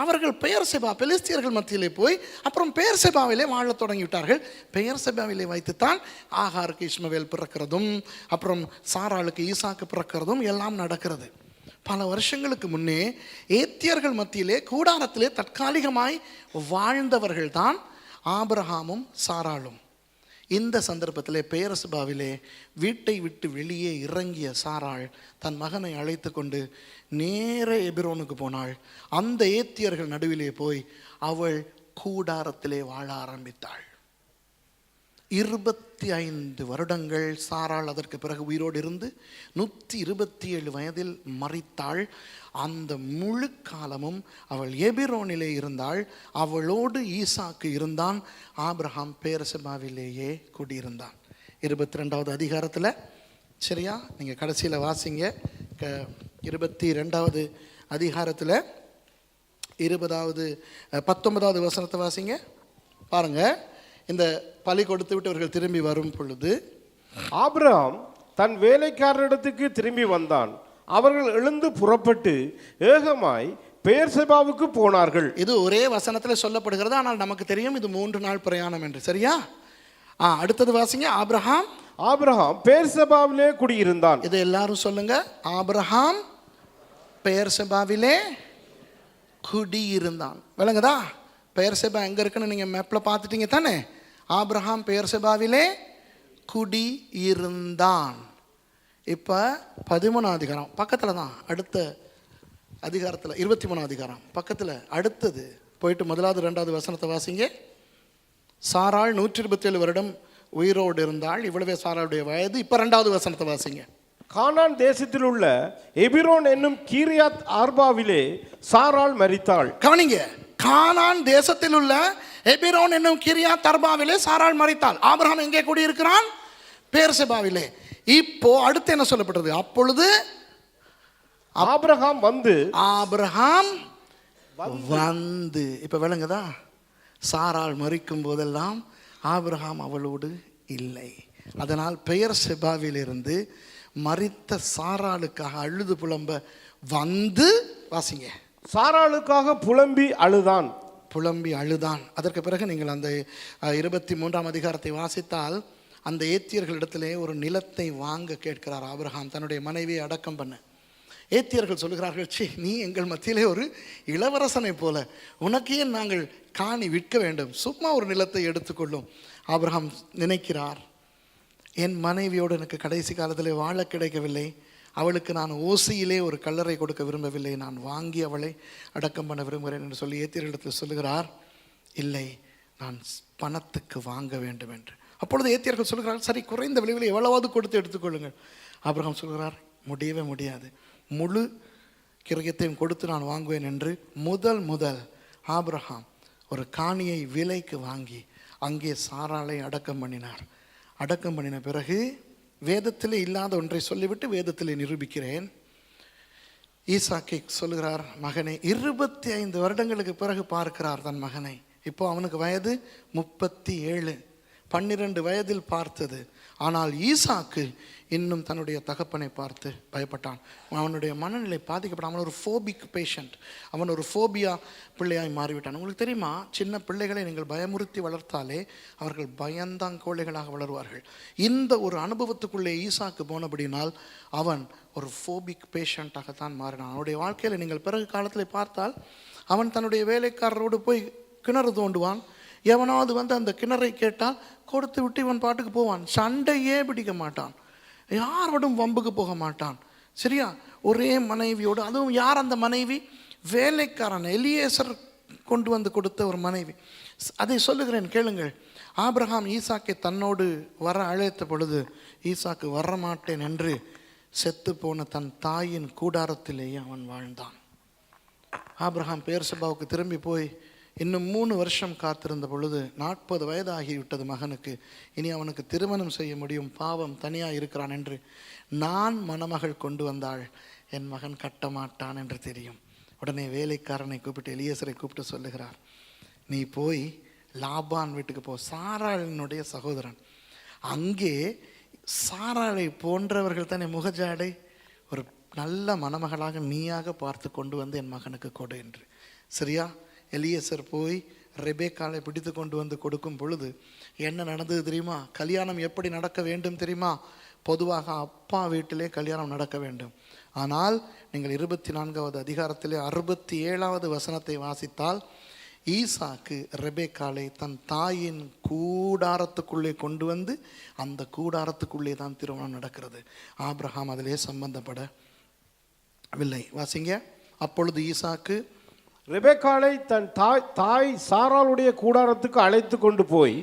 அவர்கள் பெயர்செபா, பெலிஸ்தியர்கள் மத்தியிலே போய் அப்புறம் பெயர்செபாவிலே வாழத் தொடங்கிவிட்டார்கள். பெயர்செபாவிலே வைத்துத்தான் ஆகாருக்கு இஸ்மவேல் பிறக்கிறதும் அப்புறம் சாராளுக்கு ஈசாக்கு பிறக்கிறதும் எல்லாம் நடக்கிறது. பல வருஷங்களுக்கு முன்னே ஏத்தியர்கள் மத்தியிலே கூடாரத்திலே தற்காலிகமாய் வாழ்ந்தவர்கள் தான் ஆபிரகாமும் சாராளும். இந்த சந்தர்ப்பத்திலே பெயர்செபாவிலே வீட்டை விட்டு வெளியே இறங்கிய சாராள் தன் மகனை அழைத்து கொண்டு நேர எபிரோனுக்கு போனாள். அந்த ஏத்தியர்கள் நடுவிலே போய் அவள் கூடாரத்திலே வாழ ஆரம்பித்தாள். 25 வருடங்கள் சாராள் அதற்கு பிறகு உயிரோடு இருந்து 127 வயதில் மரித்தாள். அந்த முழு காலமும் அவள் எபிரோனிலே இருந்தாள். அவளோடு ஈசாக்கு இருந்தான். ஆபிரகாம் பெயர்செபாவிலேயே குடியிருந்தான். 22வது அதிகாரத்தில், சரியா, நீங்கள் கடைசியில் வாசிங்க. 22வது அதிகாரத்தில் 19வது வசனத்தை வாசிங்க. பாருங்க, இந்த பலி கொடுத்து விட்டு அவர்கள் திரும்பி வரும் பொழுது
ஆபிரகாம் தன் வேலைக்காரரிடத்துக்கு திரும்பி வந்தான். அவர்கள் எழுந்து புறப்பட்டு ஏகமாய் பெயர்செபாவுக்கு போனார்கள்.
இது ஒரே வசனத்தில் சொல்லப்படுகிறது, ஆனால் நமக்கு தெரியும் இது 3 நாள் பிரயாணம் என்று. சரியா? அடுத்தது வாசிங்க. ஆபிரகாம்
பெயர்செபாவிலே குடியிருந்தான்.
இது எல்லாரும் சொல்லுங்க. ஆபிரகாம் பெயர்செபாவிலே குடியிருந்தான். விளங்குதா? பெயர்செபா எங்க இருக்குன்னு நீங்க மேப்ல பார்த்துட்டீங்க தானே? ஆபிரகாம் பெயர்செபாவிலே குடி இருந்தான். இப்போ 13வது அதிகாரம் பக்கத்தில் தான், அடுத்த அதிகாரத்தில் 23வது அதிகாரம் பக்கத்தில் அடுத்தது போயிட்டு 1வது 2வது வசனத்தை வாசிங்க. சாராள் 127 வருடம் உயிரோடு இருந்தாள். இவ்வளவே சாராளுடைய வயது. இப்போ 2வது வசனத்தை வாசிங்க.
கானான் தேசத்தில் உள்ள எபிரோன் என்னும் கீரியாத் ஆர்பாவிலே சாராள் மரித்தாள்.
கவனிங்க, கானான் தேசத்தில் உள்ள எபிரோன் என்னும் கிரியாத் அர்பாவிலே சாராள் மரித்தாள். ஆபிரகாம் எங்கே கூடியிருக்கிறான்? பெயர்செபாவிலே. இப்போ அடுத்து என்ன சொல்லப்பட்டது? அப்பொழுது
ஆபிரகாம்
வந்து இப்ப விளங்குதா? சாராள் மரிக்கும் போதெல்லாம் ஆபிரகாம் அவளோடு இல்லை. அதனால் பெயர்செபாவிலிருந்து மரித்த சாராளுக்காக அழுது புலம்ப வந்து, வாசிங்க,
சாராளுக்காக புலம்பி அழுதான். அதற்கு பிறகு நீங்கள் அந்த 23ஆம் அதிகாரத்தை வாசித்தால் அந்த ஏத்தியர்களிடத்திலே ஒரு நிலத்தை வாங்க கேட்கிறார் ஆபிரகாம், தன்னுடைய மனைவியை அடக்கம் பண்ண. ஏத்தியர்கள் சொல்கிறார்கள், சி, நீ எங்கள் மத்தியிலே ஒரு இளவரசனை போல, உனக்கே நாங்கள் காணி விற்க வேண்டும், சும்மா ஒரு நிலத்தை எடுத்துக்கொள்ளும். ஆபிரகாம் நினைக்கிறார், என் மனைவியோடு எனக்கு கடைசி காலத்தில் வாழ கிடைக்கவில்லை, அவளுக்கு நான் ஓசியிலே ஒரு கல்லறை கொடுக்க விரும்பவில்லை, நான் வாங்கி அவளை அடக்கம் பண்ண விரும்புகிறேன் என்று சொல்லி ஏத்தியர்களிடத்தில் சொல்லுகிறார், இல்லை, நான் பணத்துக்கு வாங்க வேண்டும் என்று. அப்பொழுது ஏத்தியர்கள் சொல்கிறார்கள், சரி, குறைந்த விலையில் எவ்வளவாவது கொடுத்து எடுத்துக்கொள்ளுங்கள். ஆபிரகாம் சொல்கிறார், முடியவே முடியாது, முழு கிரயத்தையும் கொடுத்து நான் வாங்குவேன் என்று முதல் ஆபிரகாம் ஒரு காணியை விலைக்கு வாங்கி அங்கே சாராளை அடக்கம் பண்ணினார். அடக்கம் பண்ணின பிறகு வேதத்திலே இல்லாத ஒன்றை சொல்லிவிட்டு வேதத்திலே நிரூபிக்கிறேன். ஈசாக்கை சொல்லுகிறார், மகனை 25 வருடங்களுக்கு பிறகு பார்க்கிறார் தன் மகனை. இப்போ அவனுக்கு வயது 37. 12 வயதில் பார்த்தது. ஆனால் ஈசாக்கு இன்னும் தன்னுடைய தகப்பனை பார்த்து பயப்பட்டான். அவனுடைய மனநிலை பாதிக்கப்பட்டான். அவன் ஒரு ஃபோபிக் பேஷண்ட், அவன் ஒரு ஃபோபியா பிள்ளையாய் மாறிவிட்டான். உங்களுக்கு தெரியுமா, சின்ன பிள்ளைகளை நீங்கள் பயமுறுத்தி வளர்த்தாலே அவர்கள் பயந்தாங்கோழைகளாக வளருவார்கள். இந்த ஒரு அனுபவத்துக்குள்ளே ஈசாக்கு போனபடினால் அவன் ஒரு ஃபோபிக் பேஷண்ட்டாகத்தான் மாறினான். அவனுடைய வாழ்க்கையில் நீங்கள் பிறகு காலத்தில் பார்த்தால் அவன் தன்னுடைய வேலைக்காரரோடு போய் கிணறு தோண்டுவான். எவனாவது வந்து அந்த கிணறை கேட்டால் கொடுத்து விட்டு இவன் பாட்டுக்கு போவான். சண்டையே பிடிக்க மாட்டான், யாரோடும் வம்புக்கு போக மாட்டான். சரியா? ஒரே மனைவியோடு, அதுவும் யார் அந்த மனைவி? வேலைக்காரன் எலியேசர் கொண்டு வந்து கொடுத்த ஒரு மனைவி. அதை சொல்லுகிறேன், கேளுங்கள். ஆபிரகாம் ஈசாக்கை தன்னோடு வர அழைத்த பொழுது ஈசாக்கு வரமாட்டேன் என்று செத்து போன தன் தாயின் கூடாரத்திலேயே அவன் வாழ்ந்தான். ஆபிரகாம் பெயர்செபாவுக்கு திரும்பி போய் இன்னும் 3 வருஷம் காத்திருந்த பொழுது 40 வயது ஆகிவிட்டது மகனுக்கு. இனி அவனுக்கு திருமணம் செய்ய முடியும், பாவம், தனியாக இருக்கிறான் என்று நான் மணமகள் கொண்டு வந்தாள், என் மகன் கட்ட மாட்டான் என்று தெரியும். உடனே வேலைக்காரனை கூப்பிட்டு எலியேசரை கூப்பிட்டு சொல்லுகிறார்,
நீ போய் லாபான் வீட்டுக்கு போ, சாராளினுடைய சகோதரன். அங்கே சாராளை போன்றவர்கள் தானே முகஜாடை, ஒரு நல்ல மணமகளாக நீயாக பார்த்து கொண்டு வந்து என் மகனுக்கு கொடு என்று. சரியா? எலியேசர் போய் ரெபேக்காளை பிடித்து கொண்டு வந்து கொடுக்கும் பொழுது என்ன நடந்தது தெரியுமா? கல்யாணம் எப்படி நடக்க வேண்டும் தெரியுமா? பொதுவாக அப்பா வீட்டிலே கல்யாணம் நடக்க வேண்டும். ஆனால் நீங்கள் 24வது அதிகாரத்திலே 67வது வசனத்தை வாசித்தால், ஈசாக்கு ரெபேக்காளை தன் தாயின் கூடாரத்துக்குள்ளே கொண்டு வந்து அந்த கூடாரத்துக்குள்ளே தான் திருமணம் நடக்கிறது. ஆபிரகாம் அதிலே சம்பந்தப்படவில்லை. வாசிங்க. அப்பொழுது ஈசாக்கு
ரெபெக்காளை தன் தாய் சாராளுடைய கூடாரத்துக்கு அழைத்து கொண்டு போய்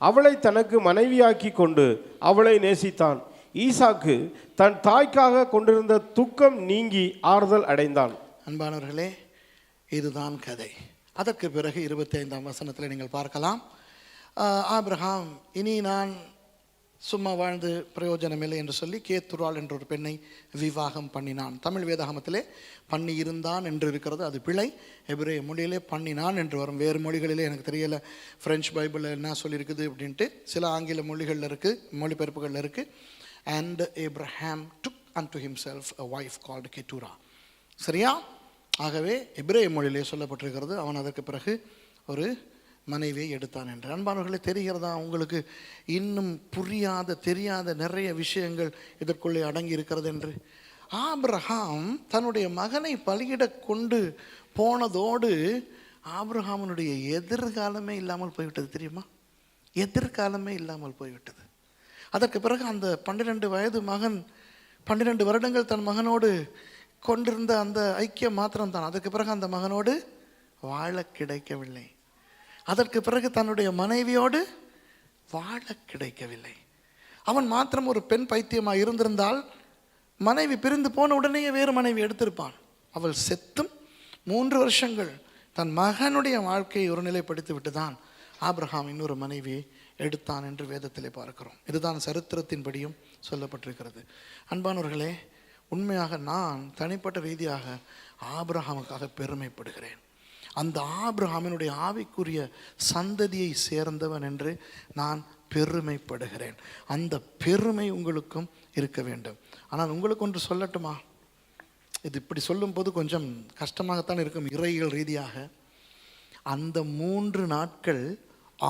அவளை தனக்கு மனைவியாக்கி கொண்டு அவளை நேசித்தான். ஈசாக்கு தன் தாய்க்காக கொண்டிருந்த துக்கம் நீங்கி ஆறுதல் அடைந்தான்.
அன்பானவர்களே, இதுதான் கதை. அதற்கு பிறகு 25ஆம் வசனத்தில் நீங்கள் பார்க்கலாம், ஆபிரகாம் இனி நான் சும்மா வாழ்ந்து பிரயோஜனமில்லை என்று சொல்லி கேத்துராள் என்ற ஒரு பெண்ணை விவாகம் பண்ணினான். தமிழ் வேதாகமத்திலே பண்ணி இருந்தான் என்று இருக்கிறது, அது பிழை. எபிரேய மொழியிலே பண்ணினான் என்று வரும். வேறு மொழிகளிலே எனக்கு தெரியலை, ஃப்ரெஞ்ச் பைபிளில் என்ன சொல்லியிருக்குது அப்படின்ட்டு. சில ஆங்கில மொழிகளில் இருக்குது, மொழிபெயர்ப்புகளில் இருக்குது. And Abraham took and himself a wife called Keturah. சரியா? ஆகவே எபிரேய மொழியிலே சொல்லப்பட்டிருக்கிறது, அவன் அதற்கு பிறகு ஒரு மனைவியை எடுத்தான் என்று. அன்பானவர்களே, தெரிகிறதா உங்களுக்கு இன்னும் புரியாத தெரியாத நிறைய விஷயங்கள் இதற்குள்ளே அடங்கி இருக்கிறது என்று? ஆபிரகாம் தன்னுடைய மகனை பலியிட கொண்டு போனதோடு ஆபிரகாமனுடைய எதிர்காலமே இல்லாமல் போய்விட்டது. தெரியுமா? எதிர்காலமே இல்லாமல் போய்விட்டது. அதற்கு பிறகு அந்த 12 வயது மகன் 12 வருடங்கள் தன் மகனோடு கொண்டிருந்த அந்த ஐக்கியம் மாத்திரம்தான். அதற்கு பிறகு அந்த மகனோடு வாழ கிடைக்கவில்லை. அதற்கு பிறகு தன்னுடைய மனைவியோடு வாழ கிடைக்கவில்லை. அவன் மாத்திரம் ஒரு பெண் பைத்தியமாக இருந்திருந்தால் மனைவி பிரிந்து போன உடனேயே வேறு மனைவி எடுத்திருப்பான். அவள் செத்தும் 3 வருஷங்கள் தன் மகனுடைய வாழ்க்கையை ஒரு நிலைப்படுத்தி விட்டு தான் ஆபிரகாம் இன்னொரு மனைவியை எடுத்தான் என்று வேதத்திலே பார்க்கிறோம். இதுதான் சரித்திரத்தின்படியும் சொல்லப்பட்டிருக்கிறது. அன்பானவர்களே, உண்மையாக நான் தனிப்பட்ட ரீதியாக ஆபிரகாமுக்காக பெருமைப்படுகிறேன். அந்த ஆபிரகாமினுடைய ஆவிக்குரிய சந்ததியை சேர்ந்தவன் என்று நான் பெருமைப்படுகிறேன். அந்த பெருமை உங்களுக்கும் இருக்க வேண்டும். ஆனால் உங்களுக்கு ஒன்று சொல்லட்டுமா? இது இப்படி சொல்லும்போது கொஞ்சம் கஷ்டமாகத்தான் இருக்கும் இறையியல் ரீதியாக. அந்த 3 நாட்கள்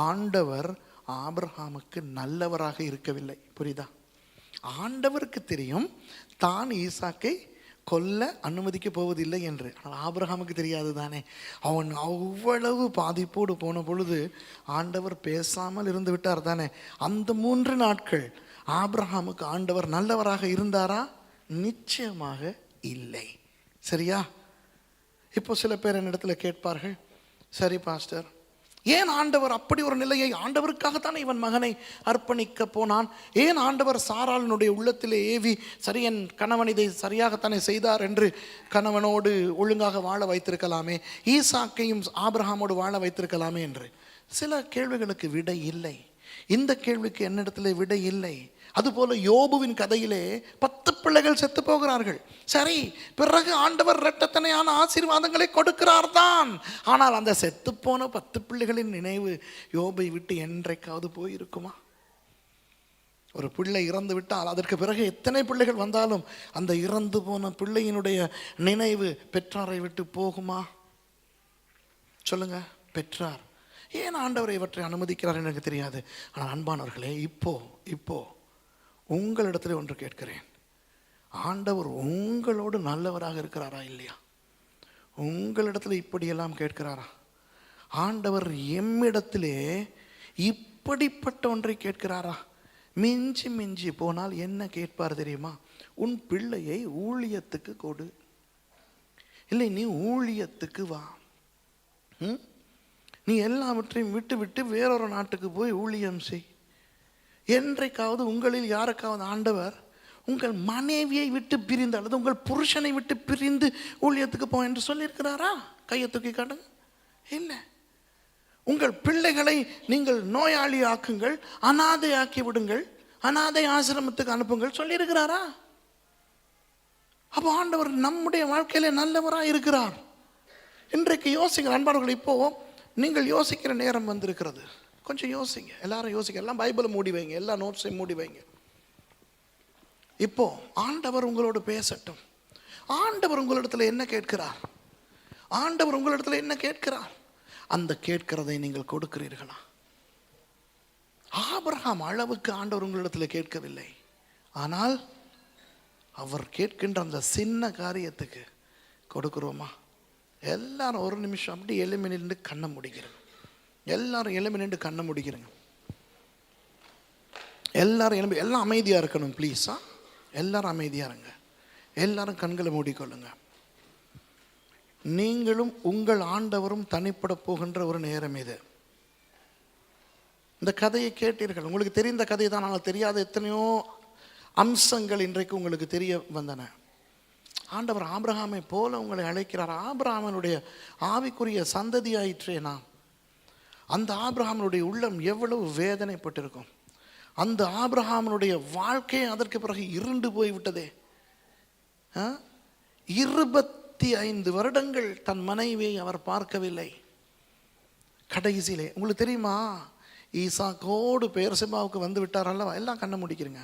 ஆண்டவர் ஆபிரகாமுக்கு நல்லவராக இருக்கவில்லை. புரியுதா? ஆண்டவருக்கு தெரியும் தான் ஈசாக்கை கொல்ல அனுமதிக்க போவதில்லை என்று. ஆனால் ஆபிரகாமுக்கு தெரியாது தானே. அவன் அவ்வளவு பாதிப்போடு போன பொழுது ஆண்டவர் பேசாமல் இருந்து விட்டார் தானே. அந்த 3 நாட்கள் ஆபிரகாமுக்கு ஆண்டவர் நல்லவராக இருந்தாரா? நிச்சயமாக இல்லை. சரியா? இப்போ சில பேர் என்னிடத்துல கேட்பார்கள், சரி பாஸ்டர், ஏன் ஆண்டவர் அப்படி ஒரு நிலையை, ஆண்டவருக்காகத்தானே இவன் மகனை அர்ப்பணிக்க போனான், ஏன் ஆண்டவர் சாராளினுடைய உள்ளத்திலே ஏவி சரி என் கணவன் இதை சரியாகத்தானே செய்தார் என்று கணவனோடு ஒழுங்காக வாழ வைத்திருக்கலாமே, ஈசாக்கையும் ஆபிரகாமோடு வாழ வைத்திருக்கலாமே என்று. சில கேள்விகளுக்கு விடை இல்லை. இந்த கேள்விக்கு என்னிடத்திலே விடை இல்லை. அதுபோல யோபுவின் கதையிலே 10 பிள்ளைகள் செத்து போகிறார்கள். சரி, பிறகு ஆண்டவர் இரட்டத்தனையான ஆசீர்வாதங்களை கொடுக்கிறார் தான். ஆனால் அந்த செத்து போன 10 பிள்ளைகளின் நினைவு யோபை விட்டு என்றைக்காவது போயிருக்குமா? ஒரு பிள்ளை இறந்து விட்டால் அதற்கு பிறகு எத்தனை பிள்ளைகள் வந்தாலும் அந்த இறந்து போன பிள்ளையினுடைய நினைவு பெற்றாரை விட்டு போகுமா? சொல்லுங்க. பெற்றார். ஏன் ஆண்டவர் இவற்றை அனுமதிக்கிறார் எனக்கு தெரியாது. ஆனால் அன்பானவர்களே, இப்போ உங்களிடத்துல ஒன்று கேட்கிறேன். ஆண்டவர் உங்களோடு நல்லவராக இருக்கிறாரா இல்லையா? உங்களிடத்துல இப்படியெல்லாம் கேட்கிறாரா? ஆண்டவர் எம்மிடத்திலே இப்படிப்பட்ட ஒன்றை கேட்கிறாரா? மிஞ்சி மிஞ்சி போனால் என்ன கேட்பார் தெரியுமா? உன் பிள்ளையை ஊழியத்துக்கு கொடு, இல்லை நீ ஊழியத்துக்கு வா, நீ எல்லாவற்றையும் விட்டு விட்டு வேறொரு நாட்டுக்கு போய் ஊழியம் செய். என்றைக்காவது உங்களில் யாருக்காவது ஆண்டவர் உங்கள் மனைவியை விட்டு பிரிந்து அல்லது உங்கள் புருஷனை விட்டு பிரிந்து ஊழியத்துக்கு போ என்று சொல்லியிருக்கிறாரா? கையை தூக்கி காட்டுங்க. இல்லை. உங்கள் பிள்ளைகளை நீங்கள் நோயாளி ஆக்குங்கள், அனாதை ஆக்கி விடுங்கள், அனாதை ஆசிரமத்துக்கு அனுப்புங்கள் சொல்லியிருக்கிறாரா? அப்போ ஆண்டவர் நம்முடைய வாழ்க்கையில நல்லவராக இருக்கிறார். இன்றைக்கு யோசிங்கள் அன்பானவர்கள். இப்போ நீங்கள் யோசிக்கிற நேரம் வந்திருக்கிறது. கொஞ்சம் யோசிங்க, எல்லாரும் யோசிங்க. எல்லாம் பைபிளை மூடி வைங்க, எல்லா நோட்ஸையும் மூடி வைங்க. இப்போ ஆண்டவர் உங்களோடு பேசட்டும். ஆண்டவர் உங்களிடத்துல என்ன கேட்கிறார்? ஆண்டவர் உங்களிடத்துல என்ன கேட்கிறார்? அந்த கேட்கிறதை நீங்கள் கொடுக்கிறீர்களா? ஆபிரகாம் அளவுக்கு ஆண்டவர் உங்களிடத்துல கேட்கவில்லை. ஆனால் அவர் கேட்கின்ற அந்த சின்ன காரியத்துக்கு கொடுக்கிறோமா? எல்லாரும் ஒரு நிமிஷம் அப்படி எளிமை நின்று கண்ணை முடிக்கிறோம். எல்லாரும் எளிமை நின்று கண்ணை முடிக்கிறோங்க. எல்லாரும் எலும்பி, எல்லாம் அமைதியாக இருக்கணும் ப்ளீஸா. எல்லாரும் அமைதியாக இருங்க. எல்லாரும் கண்களை மூடிக்கொள்ளுங்க. நீங்களும் உங்கள் ஆண்டவரும் தனிப்பட போகின்ற ஒரு நேரம் இது. இந்த கதையை கேட்டீர்கள், உங்களுக்கு தெரிந்த கதை தான். ஆனால் தெரியாத எத்தனையோ அம்சங்கள் இன்றைக்கு உங்களுக்கு தெரிய வந்தன. ஆண்டவர் ஆபிரகாமை போல உங்களை அழைக்கிறார். ஆபிரகாமனுடைய ஆவிக்குரிய சந்ததி ஆயிற்றே நாம். அந்த ஆபிரகாமனுடைய உள்ளம் எவ்வளவு வேதனைப்பட்டிருக்கும். அந்த ஆபிரகாமனுடைய வாழ்க்கை அதற்கு பிறகு இருண்டு போய்விட்டதே. 25 வருடங்கள் தன் மனைவியை அவர் பார்க்கவில்லை. கடைசியிலே உங்களுக்கு தெரியுமா, ஈசாக்கோடு பெயர்செபாவுக்கு வந்து விட்டார் அல்லவா? எல்லாம் கண்ணை முடிக்கிறீங்க,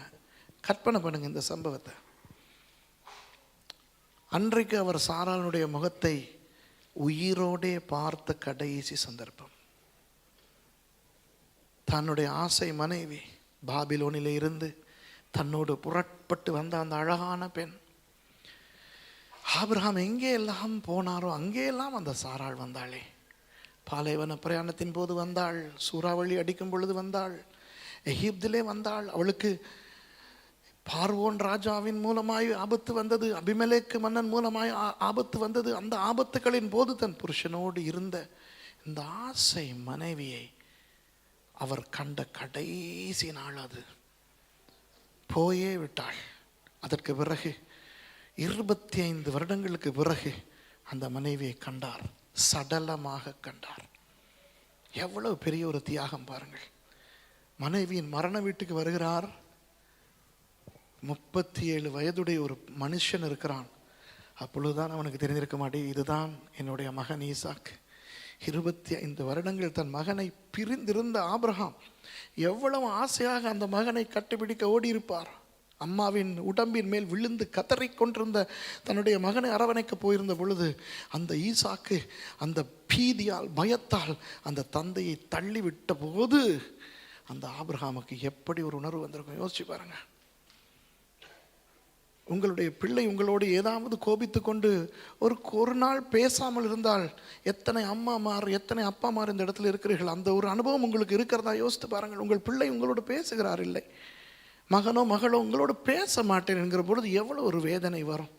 கற்பனை பண்ணுங்க இந்த சம்பவத்தை. அன்றைக்கு அவர் சாராளுடைய முகத்தை உயிரோடே பார்த்த கடைசி சந்தர்ப்பம். தன்னுடைய ஆசை மனைவி பாபிலோனிலே இருந்து தன்னோடு புறப்பட்டு வந்த அந்த அழகான பெண். ஆபிரகாம் எங்கே எல்லாம் போனாரோ அங்கேயெல்லாம் அந்த சாராள் வந்தாளே. பாலைவன பிரயாணத்தின் போது வந்தாள், சூறாவளி அடிக்கும் பொழுது வந்தாள், எகிப்திலே வந்தாள். அவளுக்கு பார்வோன் ராஜாவின் மூலமாய் ஆபத்து வந்தது, அபிமெலேக்கு மன்னன் மூலமாய் ஆபத்து வந்தது. அந்த ஆபத்துகளின் போது தன் புருஷனோடு இருந்த இந்த ஆசை மனைவியை அவர் கண்ட கடைசி நாள் அது. போயே விட்டாள். அதற்கு பிறகு 25 வருடங்களுக்கு பிறகு அந்த மனைவியை கண்டார், சடலமாக கண்டார். எவ்வளவு பெரிய ஒரு தியாகம் பாருங்கள். மனைவியின் மரண வீட்டுக்கு வருகிறார். 37 வயதுடைய ஒரு மனுஷன் இருக்கிறான். அப்பொழுதுதான் அவனுக்கு தெரிந்திருக்க மாட்டேன், இதுதான் என்னுடைய மகன் ஈசாக்கு. 25 வருடங்கள் தன் மகனை பிரிந்திருந்த ஆபிரகாம் எவ்வளவு ஆசையாக அந்த மகனை கட்டிப்பிடிக்க ஓடியிருப்பார். அம்மாவின் உடம்பின் மேல் விழுந்து கதறிக்கொண்டிருந்த தன்னுடைய மகனை அரவணைக்க போயிருந்த பொழுது அந்த ஈசாக்கு அந்த பீதியால் பயத்தால் அந்த தந்தையை தள்ளிவிட்ட போது அந்த ஆபிரகாமுக்கு எப்படி ஒரு உணர்வு வந்திருக்கும் யோசிச்சு பாருங்க. உங்களுடைய பிள்ளை உங்களோடு ஏதாவது கோபித்து கொண்டு ஒரு நாள் பேசாமல் இருந்தால் எத்தனை அம்மாமார் எத்தனை அப்பாமார் இந்த இடத்துல இருக்கிறீர்கள். அந்த ஒரு அனுபவம் உங்களுக்கு இருக்கிறதா யோசித்து பாருங்கள். உங்கள் பிள்ளை உங்களோடு பேசுகிறார் இல்லை, மகனோ மகளோ உங்களோடு பேச மாட்டேன் என்கிற பொழுது எவ்வளோ ஒரு வேதனை வரும்.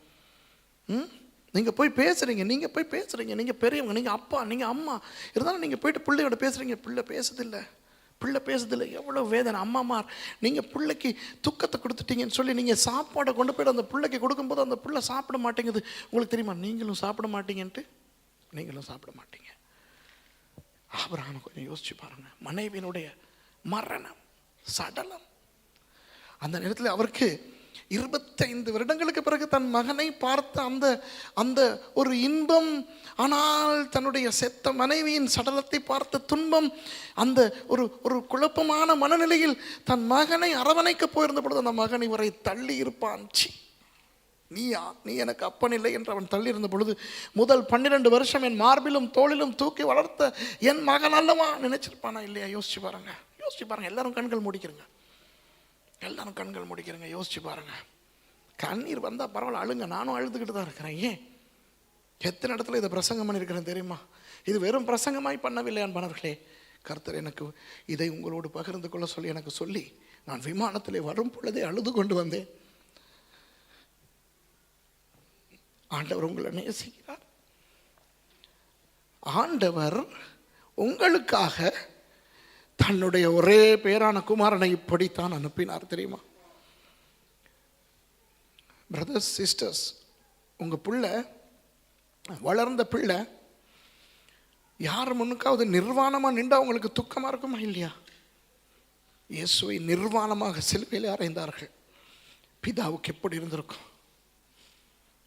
நீங்கள் போய் பேசுகிறீங்க, நீங்கள் பெரியவங்க, நீங்கள் அப்பா, நீங்கள் அம்மா இருந்தாலும் நீங்கள் போயிட்டு பிள்ளையோட பேசுகிறீங்க, பிள்ளை பேசுதில்லை, எவ்வளோ வேதனை. அம்மாமார் நீங்கள் பிள்ளைக்கு துக்கத்தை கொடுத்துட்டீங்கன்னு சொல்லி நீங்கள் சாப்பாடை கொண்டு போய்ட்டு அந்த பிள்ளைக்கு கொடுக்கும்போது அந்த பிள்ளை சாப்பிட மாட்டேங்குது. உங்களுக்கு தெரியுமா, நீங்களும் சாப்பிட மாட்டீங்கன்ட்டு, நீங்களும் சாப்பிட மாட்டீங்க. ஆபிரகாம் கொஞ்சம் யோசிச்சு பாருங்க. மனைவியினுடைய மரணம், சடலம். அந்த நேரத்தில் அவருக்கு 25 வருடங்களுக்கு பிறகு தன் மகனை பார்த்த அந்த ஒரு இன்பம், ஆனால் தன்னுடைய செத்த மனைவியின் சடலத்தை பார்த்த துன்பம், அந்த ஒரு குழப்பமான மனநிலையில் தன் மகனை அரவணைக்க போயிருந்த பொழுது அந்த மகன் இவரை தள்ளி இருப்பான். நீ எனக்கு அப்பன் இல்லை என்று அவன் தள்ளி இருந்த பொழுது முதல் 12 வருஷம் என் மார்பிலும் தோளிலும் தூக்கி வளர்த்த என் மகன் அல்லவா நினைச்சிருப்பானா இல்லையா? யோசிச்சு பாருங்க. எல்லாரும் கண்கள் முடிக்கிறங்க. யோசிச்சு பாருங்க. கண்ணீர் வந்தால் பரவாயில்ல, அழுங்க. நானும் அழுதுகிட்டு தான் இருக்கிறேன். ஏன் எத்தனை இடத்துல இதை பிரசங்கம் பண்ணியிருக்கிறேன் தெரியுமா? இது வெறும் பிரசங்கமாய் பண்ணவில்லை அன்பானவர்களே. கர்த்தர் எனக்கு இதை உங்களோடு பகிர்ந்து கொள்ள சொல்லி நான் விமானத்திலே வரும் பொழுதே அழுது கொண்டு வந்தேன். ஆண்டவர் உங்களை நேசிக்கிறார். ஆண்டவர் உங்களுக்காக தன்னுடைய ஒரே பேரான குமாரனை இப்படித்தான் அனுப்பினார் தெரியுமா? பிரதர்ஸ் சிஸ்டர்ஸ், உங்கள் பிள்ளை, வளர்ந்த பிள்ளை யார் முன்னுக்காவது நிர்வாணமாக நின்றா உங்களுக்கு துக்கமாக இருக்குமா இல்லையா? இயேசுவை நிர்வாணமாக சிலுவையில் அறைந்தார்கள். பிதாவுக்கு எப்படி இருந்திருக்கும்?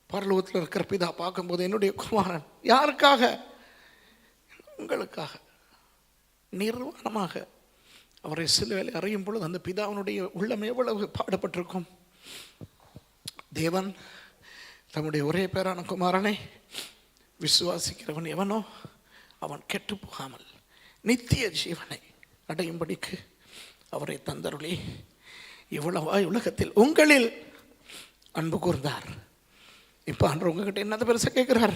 பரலோகத்தில் இருக்கிற பிதா பார்க்கும்போது என்னுடைய குமாரன் யாருக்காக? உங்களுக்காக.
நிர்வாணமாக அவரை சிலுவையில் அறியும் பொழுது அந்த பிதாவினுடைய உள்ளம் எவ்வளவு பாடுபட்டிருக்கும். தேவன் தம்முடைய ஒரே பேரான குமாரனை விசுவாசிக்கிறவன் எவனோ அவன் கெட்டு போகாமல் நித்திய ஜீவனை அடையும்படிக்கு அவரை தந்தருளி இவ்வளவாய் உலகத்தில் உங்களில் அன்பு கூர்ந்தார். இப்போ ஆண்டவர் உங்ககிட்ட என்னது பெருசாக கேட்குறார்?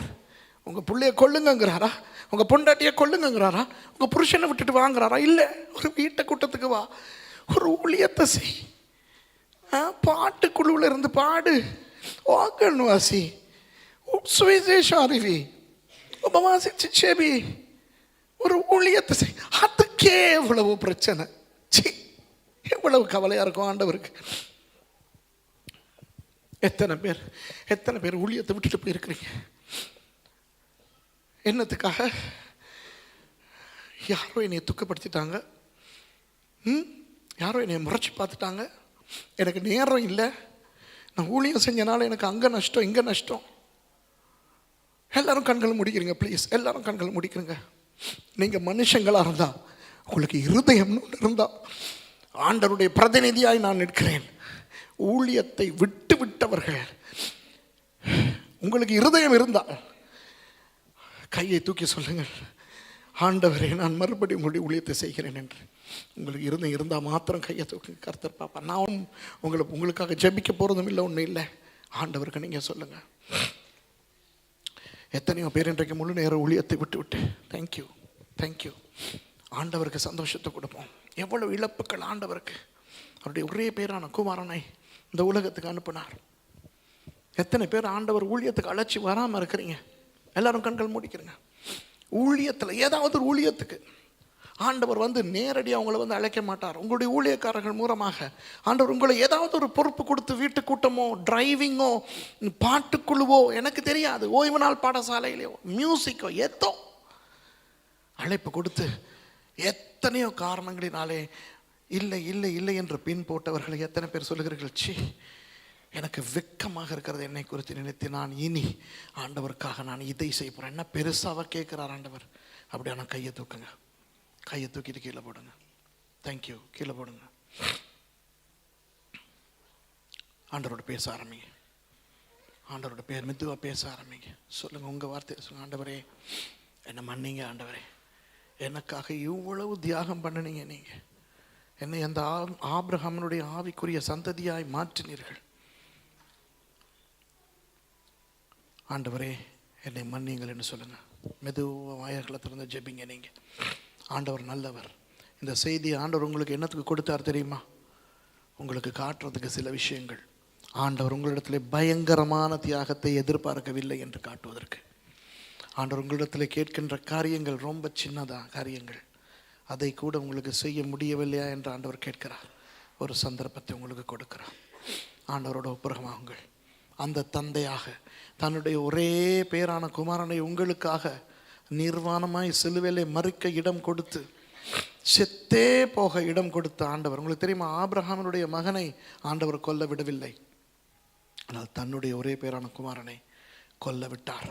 உங்கள் பிள்ளைய கொள்ளுங்கிறாரா? உங்கள் பொண்டாட்டியை கொள்ளுங்கிறாரா? உங்கள் புருஷனை விட்டுட்டு வாங்குறாரா? இல்லை, ஒரு வீட்டை கூட்டத்துக்கு வா, ஒரு ஊழியத்தை செய், பாட்டுக்குழுவில் இருந்து பாடு, வாக்கன் வாசி, சுவிசேஷம் அறிவி, உபவாசிச்சு செபி, ஒரு ஊழியத்தை செய். அதுக்கே எவ்வளவு பிரச்சனை, எவ்வளவு கவலையாக இருக்கும் ஆண்டவருக்கு. எத்தனை பேர் ஊழியத்தை விட்டுட்டு போயிருக்கிறீங்க? என்னத்துக்காக? யாரோ என்னை துக்கப்படுத்திட்டாங்க, யாரோ என்னை முறைச்சி பார்த்துட்டாங்க, எனக்கு நேரம் இல்லை, நான் ஊழியம் செஞ்சனால எனக்கு அங்கே நஷ்டம் இங்கே நஷ்டம். எல்லாரும் கண்கள் முடிக்கிறீங்க ப்ளீஸ், எல்லாரும் கண்கள் முடிக்கிறீங்க. நீங்கள் மனுஷங்களாக இருந்தால், உங்களுக்கு இருதயம்னு ஒன்று இருந்தால், ஆண்டவருடைய பிரதிநிதியாய் நான் நிற்கிறேன். ஊழியத்தை விட்டு விட்டவர்கள், உங்களுக்கு இருதயம் இருந்தால் கையை தூக்கி சொல்லுங்கள், ஆண்டவரே நான் மறுபடியும் உங்களுடைய ஊழியத்தை செய்கிறேன் என்று. உங்களுக்கு இருதயம் இருந்தால் மாத்திரம் கையை தூக்கி கர்த்தர் பாப்பா. நான் உங்களுக்காக ஜெபிக்க போகிறதும் இல்லை, ஒன்றும் இல்லை. ஆண்டவருக்கு நீங்கள் சொல்லுங்கள். எத்தனையோ பேர் இன்றைக்கு முழு நேரம் ஊழியத்தை விட்டு விட்டு தேங்க்யூ ஆண்டவருக்கு சந்தோஷத்தை கொடுப்போம். எவ்வளவு இழப்புகள் ஆண்டவருக்கு. அவருடைய ஒரே பேரான குமாரனை இந்த உலகத்துக்கு அனுப்பினார். எத்தனை பேர் ஆண்டவர் ஊழியத்துக்கு அழைச்சி வராமல் இருக்கிறீங்க? எல்லாரும் கண்கள் மூடிக்கிறீங்க. ஊழியத்தில் ஏதாவது ஒரு ஊழியத்துக்கு ஆண்டவர் நேரடியாக அவங்கள அழைக்க மாட்டார். உங்களுடைய ஊழியக்காரர்கள் மூலமாக ஆண்டவர் உங்களை ஏதாவது ஒரு பொறுப்பு கொடுத்து, வீட்டு கூட்டமோ, டிரைவிங்கோ, பாட்டுக்குழுவோ, எனக்கு தெரியாது, ஓய்வு நாள் பாடசாலையிலையோ, மியூசிக்கோ, ஏதோ அழைப்பு கொடுத்து, எத்தனையோ காரணங்களினாலே இல்லை இல்லை இல்லை என்று பின் போட்டவர்களை எத்தனை பேர் சொல்லுகிறீர்கள், சி எனக்கு வெக்கமாக இருக்கிறது என்னை குறித்து நினைத்து, நான் இனி ஆண்டவருக்காக நான் இதை செய்ய போகிறேன். என்ன பெருசாக கேட்குறார் ஆண்டவர்? அப்படியான கையை தூக்குங்க, கையை தூக்கிட்டு கீழே போடுங்க. தேங்க்யூ, கீழே போடுங்க. ஆண்டவரோட பேச ஆரம்பிங்க. ஆண்டவரோட பேர் மெதுவாக பேச ஆரம்பிங்க. சொல்லுங்கள், உங்கள் வார்த்தையை சொல்லுங்கள். ஆண்டவரே என்னை மன்னிங்க, ஆண்டவரே எனக்காக இவ்வளவு தியாகம் பண்ணினீங்க, நீங்கள் என்னை அந்த ஆபிரகாமனுடைய ஆவிக்குரிய சந்ததியாய் மாற்றினீர்கள். ஆண்டவரே என்னை மன்னிங்கள் என்று சொல்லுங்கள். மெதுவாக வாயர்களை திறந்து ஜெபிங்க. நீங்கள் ஆண்டவர் நல்லவர். இந்த செய்தியை ஆண்டவர் உங்களுக்கு என்னத்துக்கு கொடுத்தார் தெரியுமா? உங்களுக்கு காட்டுறதுக்கு சில விஷயங்கள். ஆண்டவர் உங்களிடத்தில் பயங்கரமான தியாகத்தை எதிர்பார்க்கவில்லை என்று காட்டுவதற்கு. ஆண்டவர் உங்களிடத்தில் கேட்கின்ற காரியங்கள் ரொம்ப சின்னதாக காரியங்கள், அதை கூட உங்களுக்கு செய்ய முடியவில்லையா என்று ஆண்டவர் கேட்கிறார். ஒரு சந்தர்ப்பத்தை உங்களுக்கு கொடுக்கிறார். ஆண்டவரோட ஒப்புரகமாகுங்கள். அந்த தந்தையாக தன்னுடைய ஒரே பேரான குமாரனை உங்களுக்காக நிர்வாணமாய் சிலுவையிலே மறிக்க இடம் கொடுத்து, செத்தே போக இடம் கொடுத்த ஆண்டவர். உங்களுக்கு தெரியுமா, ஆபிரகாமினுடைய மகனை ஆண்டவர் கொல்ல விடவில்லை, ஆனால் தன்னுடைய ஒரே பேரான குமாரனை கொல்ல விட்டார்.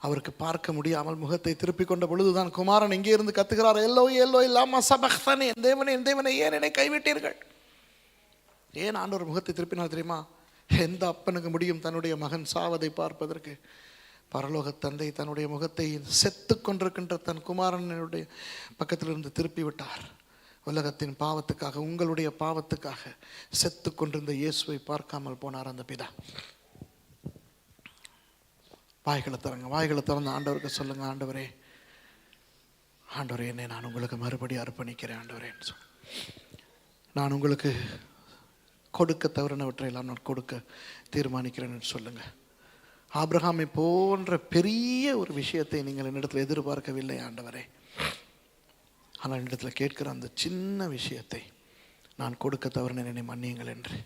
அவருக்கு பார்க்க முடியாமல் முகத்தை திருப்பிக் கொண்ட பொழுதுதான் குமாரன் இங்கே இருந்து கத்துகிறார், எல்லோய் எல்லோய் லாமா சபக்தனி, என் தேவனே என் தேவனே ஏன் என்னை கைவிட்டீர்கள்? ஏன் ஆண்டவர் முகத்தை திருப்பினால் தெரியுமா? எந்த அப்பனுக்கு முடியும் தன்னுடைய மகன் சாவதை பார்ப்பதற்கு? பரலோக தந்தை தன்னுடைய முகத்தை செத்து கொண்டிருக்கின்ற தன் குமாரனுடைய பக்கத்திலிருந்து திருப்பி விட்டார். உலகத்தின் பாவத்துக்காக, உங்களுடைய பாவத்துக்காக செத்து கொண்டிருந்த இயேசுவை பார்க்காமல் போனார் அந்த பிதா. வாய்களை திறந்து ஆண்டவருக்கு சொல்லுங்க, ஆண்டவரே என்னை நான் உங்களுக்கு மறுபடியும் அர்ப்பணிக்கிறேன் ஆண்டவரே. நான் உங்களுக்கு கொடுக்க தவறினவற்றையெல்லாம் நான் கொடுக்க தீர்மானிக்கிறேன்னு சொல்லுங்க. ஆபிரகாமை போன்ற பெரிய ஒரு விஷயத்தை நீங்கள் என்னிடத்தில் எதிர்பார்க்கவில்லை ஆண்டவரே, ஆனால் என்னிடத்தில் கேட்கிற அந்த சின்ன விஷயத்தை நான் கொடுக்க தவறினேன், என்னை மன்னியுங்கள் என்று